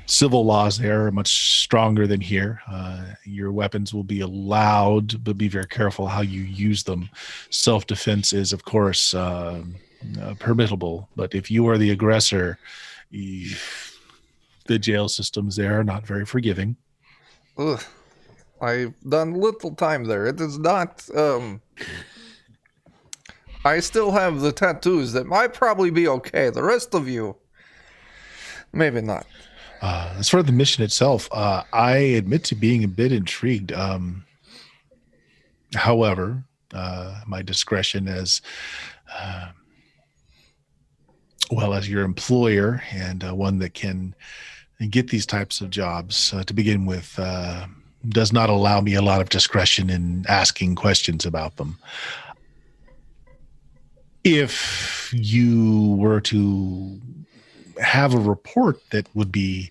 civil laws there are much stronger than here. Your weapons will be allowed, but be very careful how you use them. Self-defense is, of course, permittable, but if you are the aggressor, the jail systems there are not very forgiving. Ugh. I've done little time there. It is not, I still have the tattoos that might probably be okay. The rest of you, maybe not. As far as the mission itself, I admit to being a bit intrigued. However, my discretion as well as your employer and one that can get these types of jobs to begin with does not allow me a lot of discretion in asking questions about them. If you were to have a report that would be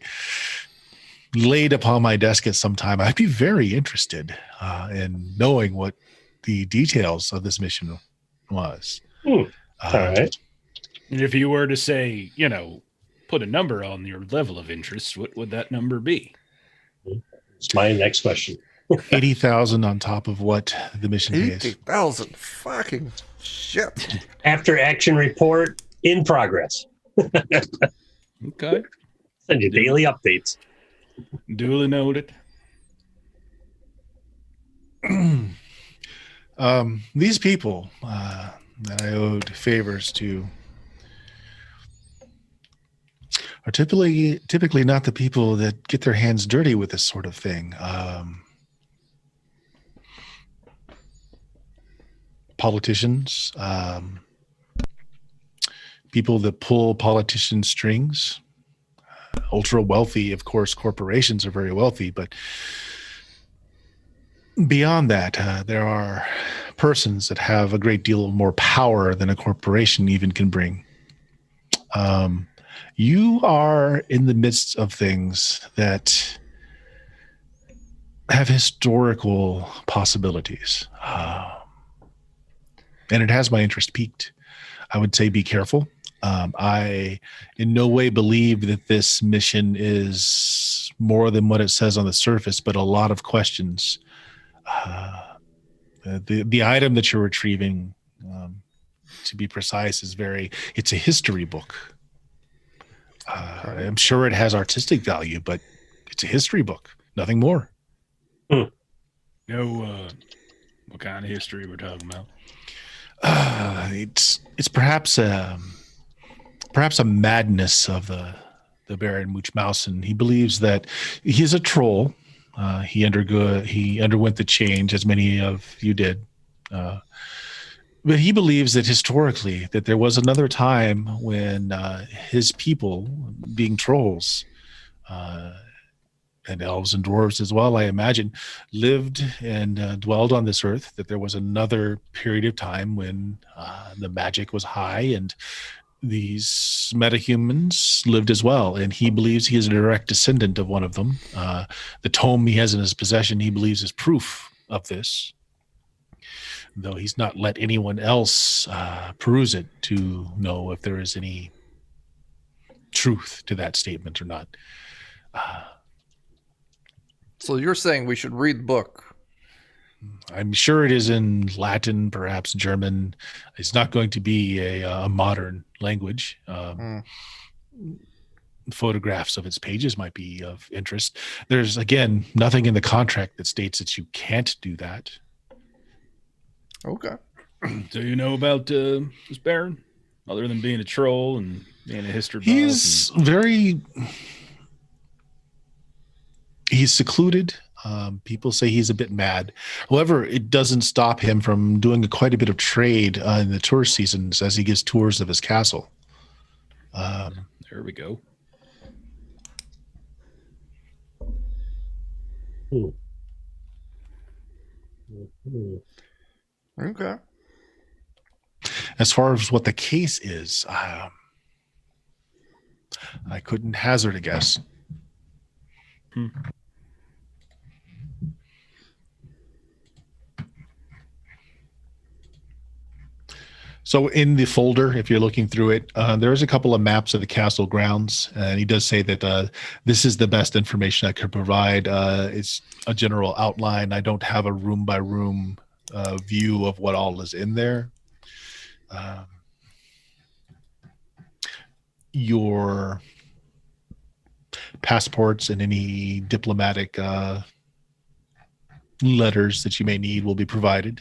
laid upon my desk at some time, I'd be very interested in knowing what the details of this mission was. All right. And if you were to say, put a number on your level of interest, what would that number be? It's my next question. 80,000 on top of what the mission pays. 80,000 fucking shit. After action report in progress. Okay. Send you daily updates. Duly noted. These people that I owed favors to are typically not the people that get their hands dirty with this sort of thing. Politicians, people that pull politician strings, ultra wealthy, of course, corporations are very wealthy, but beyond that, there are persons that have a great deal more power than a corporation even can bring. You are in the midst of things that have historical possibilities. And it has my interest piqued. I would say be careful. I in no way believe that this mission is more than what it says on the surface, but a lot of questions. The item that you're retrieving, to be precise, it's a history book. I'm sure it has artistic value, but it's a history book, nothing more. What kind of history we're talking about? It's perhaps a madness of the Baron Munchausen. He believes that he's a troll. He underwent the change, as many of you did. But he believes that historically that there was another time when his people, being trolls, and elves and dwarves as well, I imagine, lived and dwelled on this earth, that there was another period of time when the magic was high and these metahumans lived as well. And he believes he is a direct descendant of one of them. The tome he has in his possession, he believes, is proof of this, though he's not let anyone else peruse it to know if there is any truth to that statement or not. So you're saying we should read the book? I'm sure it is in Latin, perhaps German. It's not going to be a modern language. Photographs of its pages might be of interest. There's, again, nothing in the contract that states that you can't do that. Okay. So you know about this Baron, other than being a troll and being a history buff? He's secluded. People say he's a bit mad. However, it doesn't stop him from doing quite a bit of trade in the tourist seasons as he gives tours of his castle. There we go. Okay. As far as what the case is, I couldn't hazard a guess. So in the folder, if you're looking through it, there's a couple of maps of the castle grounds, and he does say that this is the best information I could provide. It's a general outline. I don't have a room by room view of what all is in there. Your passports and any diplomatic letters that you may need will be provided.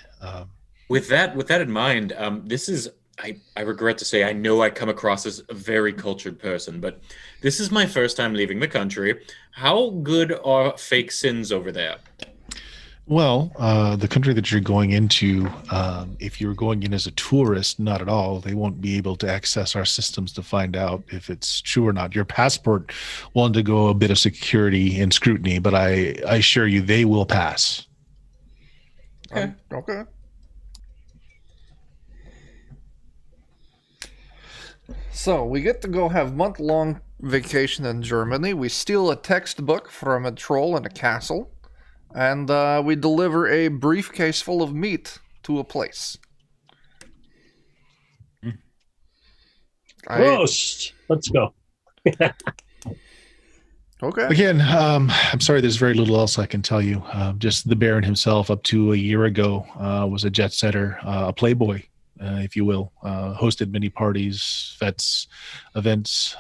With that in mind, this is, I regret to say, I know I come across as a very cultured person, but this is my first time leaving the country. How good are fake sins over there? Well, the country that you're going into, if you're going in as a tourist, not at all. They won't be able to access our systems to find out if it's true or not. Your passport will undergo a bit of security and scrutiny, but I assure you they will pass. Okay. Okay. So we get to go have month-long vacation in Germany. We steal a textbook from a troll in a castle, and we deliver a briefcase full of meat to a place. Roast. Let's go. Okay. Again, I'm sorry, there's very little else I can tell you. Just the Baron himself, up to a year ago, was a jet setter, a playboy, if you will. Hosted many parties, fetes, events.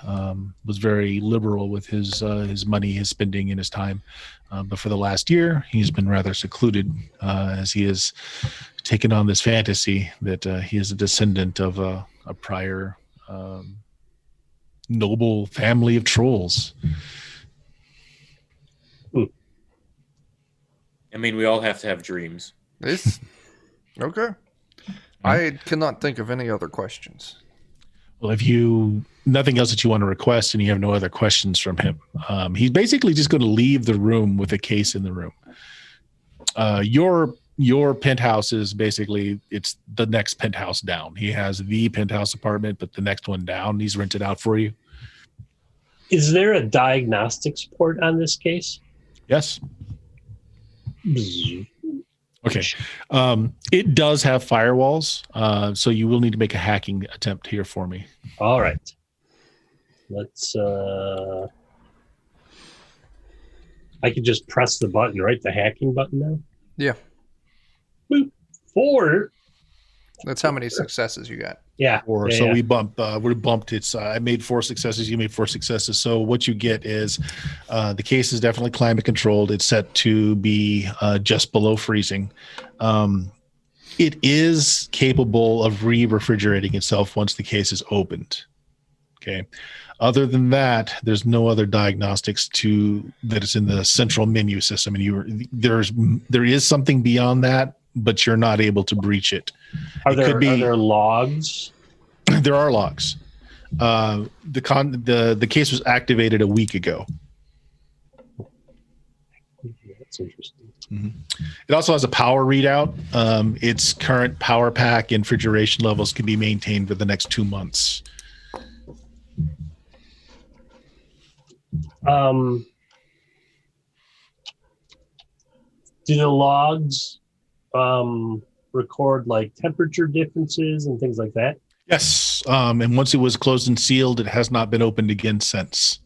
Was very liberal with his money, his spending, and his time. But for the last year, he's been rather secluded, as he has taken on this fantasy that he is a descendant of a prior noble family of trolls. I mean, we all have to have dreams. This. Okay. I cannot think of any other questions. Well, if you nothing else that you want to request and you have no other questions from him, he's basically just going to leave the room with a case in the room. Your penthouse is basically, it's the next penthouse down. He has the penthouse apartment, but the next one down, he's rented out for you. Is there a diagnostics port on this case? Yes. Okay. It does have firewalls, so you will need to make a hacking attempt here for me. All right. Let's. I could just press the button, right? The hacking button now. Yeah. Boop. 4. That's how many successes you got. Yeah. Or yeah, so yeah. we bumped. It's I made 4 successes. You made 4 successes. So what you get is the case is definitely climate controlled. It's set to be just below freezing. It is capable of refrigerating itself once the case is opened. Okay. Other than that, there's no other diagnostics that is in the central menu system, and there is something beyond that, but you're not able to breach it. Are there logs? There are logs. The case was activated a week ago. That's interesting. Mm-hmm. It also has a power readout. Its current power pack and refrigeration levels can be maintained for the next 2 months. Do the logs record like temperature differences and things like that? Yes. And once it was closed and sealed, it has not been opened again since.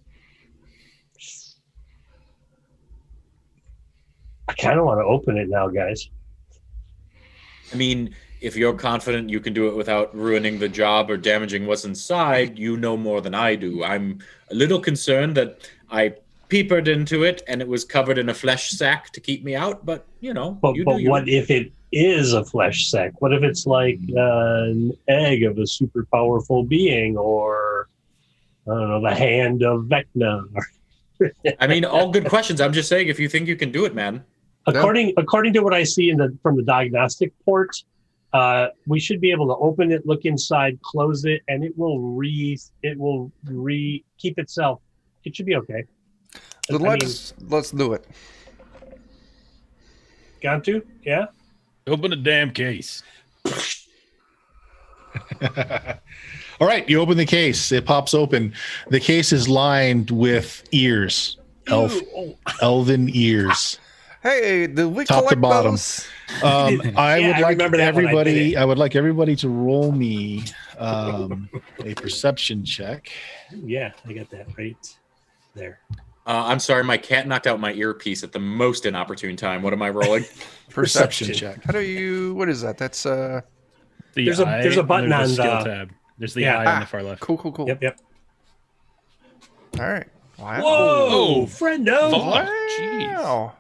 I kind of want to open it now, guys. I mean, if you're confident you can do it without ruining the job or damaging what's inside, you know more than I do. I'm a little concerned that I peepered into it and it was covered in a flesh sack to keep me out, but you know. But what if it is a flesh sack? What if it's like an egg of a super powerful being, or I don't know, the hand of Vecna? I mean, all good questions. I'm just saying, if you think you can do it, man. According to what I see from the diagnostic port, we should be able to open it, look inside, close it, and it will keep itself. It should be okay. Then let's do it. Got to? Yeah. Open the damn case. All right, you open the case. It pops open. The case is lined with ears, elven ears. Hey, did we Top to collect bottom. those? I Yeah, I remember that when I did it. I would like everybody to roll me a perception check. Yeah, I got that right there. I'm sorry, my cat knocked out my earpiece at the most inopportune time. What am I rolling? Perception check. How do you? What is that? That's There's a button there's on skill the- tab. There's the Yeah. eye on the far left. Cool. Yep. All right. Wow. Whoa, friendo! Fuck. Jeez. Wow.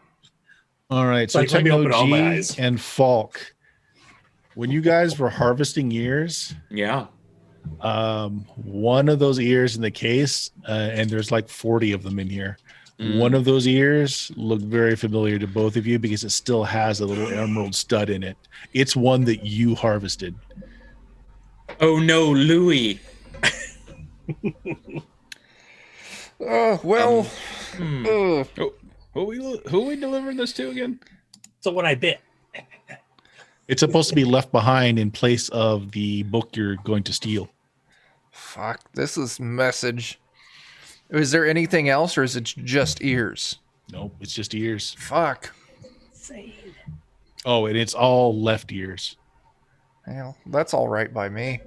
All right. So Like, let me Techno open all my G eyes. and Falk, when you guys were harvesting ears, Yeah. one of those ears in the case, and there's like 40 of them in here. Mm. One of those ears looked very familiar to both of you because it still has a little emerald stud in it. It's one that you harvested. Oh no, Louis. Well. Hmm. Who we delivering this to again? So what I bit. It's supposed to be left behind in place of the book you're going to steal. Fuck. This is message. Is there anything else, or is it just ears? Nope, it's just ears. Fuck. Oh, and it's all left ears. Well, that's all right by me.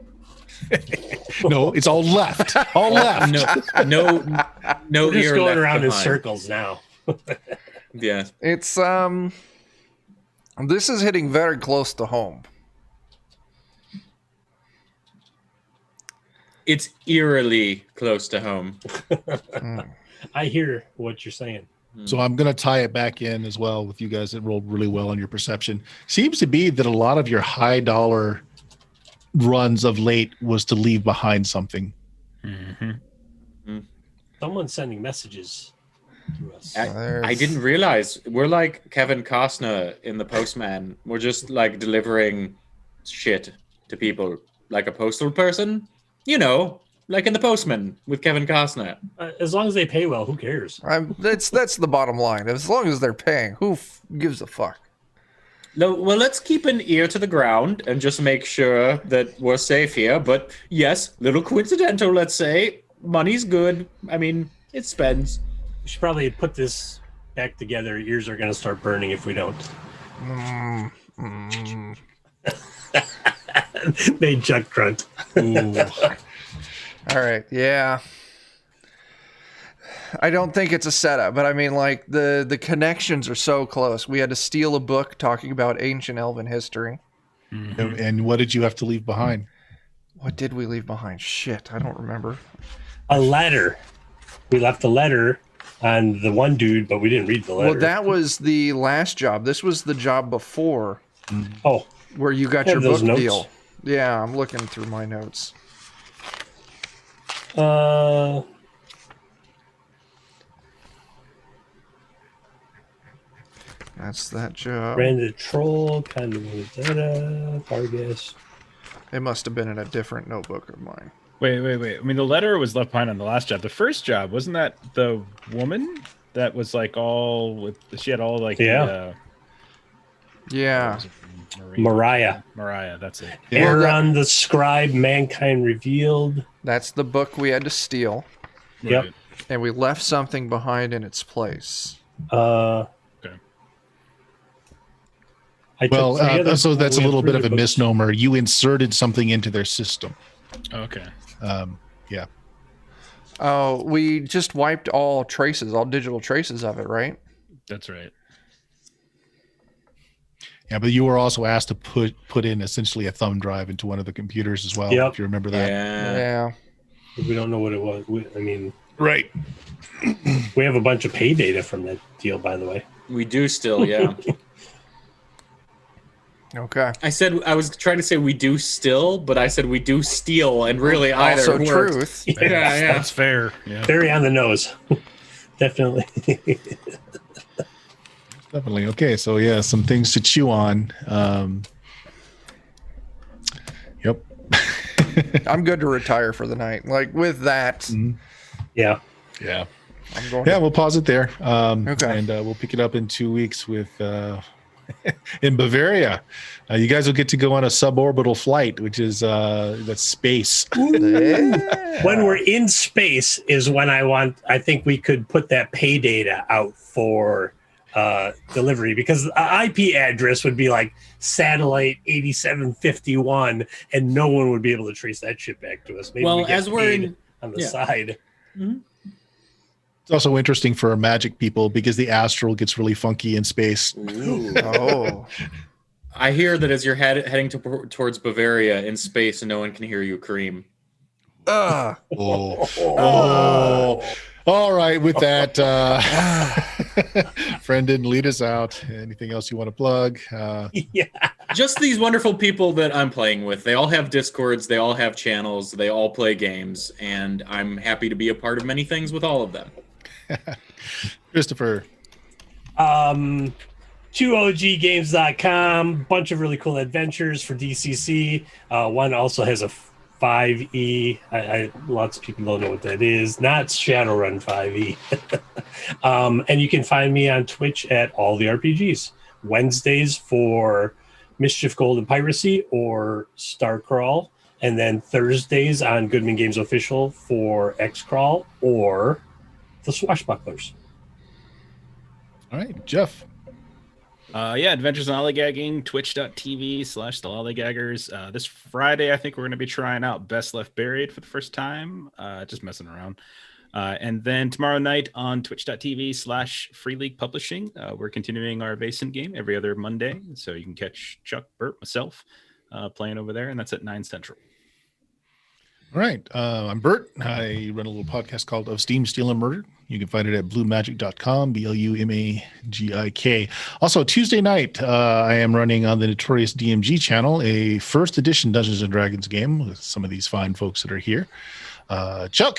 No, it's all left. All left. No We're just ear going left around in behind. circles now. Yeah. It's this is hitting very close to home. It's eerily close to home. I hear what you're saying. So I'm going to tie it back in as well with you guys that rolled really well on your perception. Seems to be that a lot of your high dollar runs of late was to leave behind something. Mm-hmm. Someone's sending messages to us. I didn't realize we're like Kevin Costner in The Postman. We're just like delivering shit to people like a postal person, you know, like in The Postman with Kevin Costner. As long as they pay well, who cares? That's the bottom line. As long as they're paying, who gives a fuck? No, well, let's keep an ear to the ground and just make sure that we're safe here. But yes, little coincidental, let's say. Money's good. I mean, it spends. We should probably put this back together. Ears are going to start burning if we don't. They Chuck grunt. Ooh. All right, yeah. I don't think it's a setup, but I mean, like, the connections are so close. We had to steal a book talking about ancient elven history. And what did you have to leave behind? What did we leave behind? Shit, I don't remember. A letter. We left a letter on the one dude, but we didn't read the letter. Well, that was the last job. This was the job before Oh, where you got I your have those book notes. deal. Yeah, I'm looking through my notes. That's that job. ran the troll, kind of Vargas. It must have been in a different notebook of mine. Wait. I mean, the letter was left behind on the last job. The first job, wasn't that the woman that was like all with? She had all like Yeah. Yeah. Mariah. Mariah, that's it. Yeah. Aaron the scribe, mankind revealed. That's the book we had to steal, Yep. Right. and we left something behind in its place. I took Well, three other so that's a people little bit of a with books. misnomer. You inserted something into their system. Okay. Yeah. Oh, we just wiped all traces, all digital traces of it, right? That's right. Yeah, but you were also asked to put in essentially a thumb drive into one of the computers as well, Yep. if you remember that. Yeah. Yeah. We don't know what it was. I mean, Right. we have a bunch of pay data from that deal, by the way. We do still, yeah. Okay. I was trying to say we do still, but I said we do steal, and really either Also, works. truth. Yeah. That's fair. Yeah. Very on the nose. Definitely. Definitely. Okay, so yeah, some things to chew on. Yep. I'm good to retire for the night. Like with that, Yeah. Yeah. I'm going. Yeah, we'll pause it there. Okay. And we'll pick it up in 2 weeks with in Bavaria. You guys will get to go on a suborbital flight, which is that's space. Yeah. When we're in space is when I think we could put that pay data out for delivery, because the IP address would be like satellite 8751, and no one would be able to trace that shit back to us. Maybe Well, we get as we're paid in, on the yeah. side. It's also interesting for magic people because the astral gets really funky in space. Ooh. Oh. I hear that as you're heading towards Bavaria in space and no one can hear you, Kareem. Oh. All right. With that, Brendan, lead us out. Anything else you want to plug? Yeah. Just these wonderful people that I'm playing with. They all have Discords, they all have channels, they all play games, and I'm happy to be a part of many things with all of them. Christopher. 2oggames.com, bunch of really cool adventures for DCC. One also has a 5e. Lots of people don't know what that is. Not Shadowrun 5e. And you can find me on Twitch at All the RPGs. Wednesdays for Mischief Gold and Piracy or Starcrawl. And then Thursdays on Goodman Games Official for X-Crawl or the Swashbucklers. All right, Jeff. Adventures in Lollygagging, twitch.tv/the Lollygaggers. This Friday, I think we're going to be trying out Best Left Buried for the first time, just messing around. And then tomorrow night on twitch.tv/Free League Publishing, we're continuing our Vason game every other Monday. So you can catch Chuck, Burt, myself playing over there, and that's at 9 Central. All right. I'm Bert. I run a little podcast called Of Steam, Steel, and Murder. You can find it at bluemagic.com, BLUMAGIK. Also, Tuesday night, I am running on the Notorious DMG channel a first edition Dungeons & Dragons game with some of these fine folks that are here. Chuck.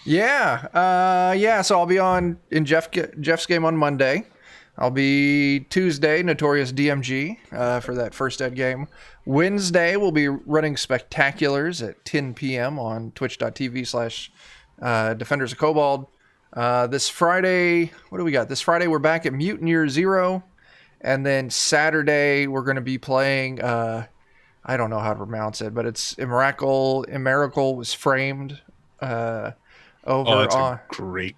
Yeah. So I'll be in Jeff's game on Monday. I'll be Tuesday, Notorious DMG, for that first ed game. Wednesday, we'll be running Spectaculars at 10 p.m. on twitch.tv/Defenders of Kobold. This Friday, what do we got? This Friday, we're back at Mutineer Zero. And then Saturday, we're going to be playing, I don't know how to pronounce it, but it's Miracle Was Framed over on... great.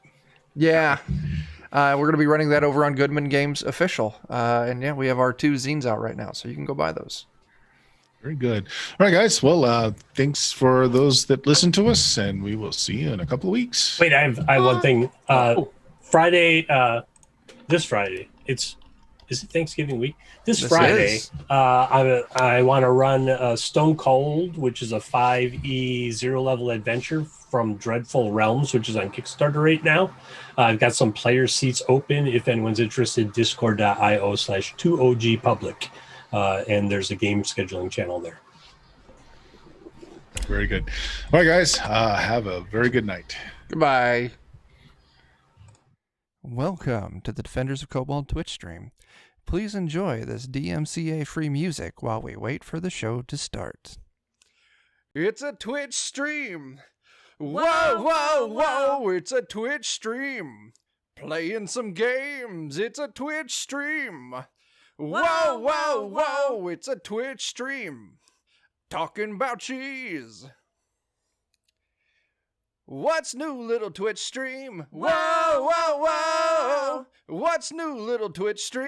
Yeah. We're going to be running that over on Goodman Games Official. And yeah, we have our 2 zines out right now, so you can go buy those. Very good. All right, guys. Well, thanks for those that listen to us, and we will see you in a couple of weeks. Wait, I have one thing. Friday, this Friday, is it Thanksgiving week? This Friday, I want to run Stone Cold, which is a 5e 0-level adventure from Dreadful Realms, which is on Kickstarter right now. I've got some player seats open. If anyone's interested, discord.io/2ogpublic. And there's a game scheduling channel there. Very good. All right, guys. Have a very good night. Goodbye. Welcome to the Defenders of Kobold Twitch stream. Please enjoy this DMCA free music while we wait for the show to start. It's a Twitch stream. Whoa, it's a Twitch stream. Playing some games, it's a Twitch stream. Whoa, it's a Twitch stream. Talking about cheese. What's new, little Twitch stream? Whoa, what's new, little Twitch stream?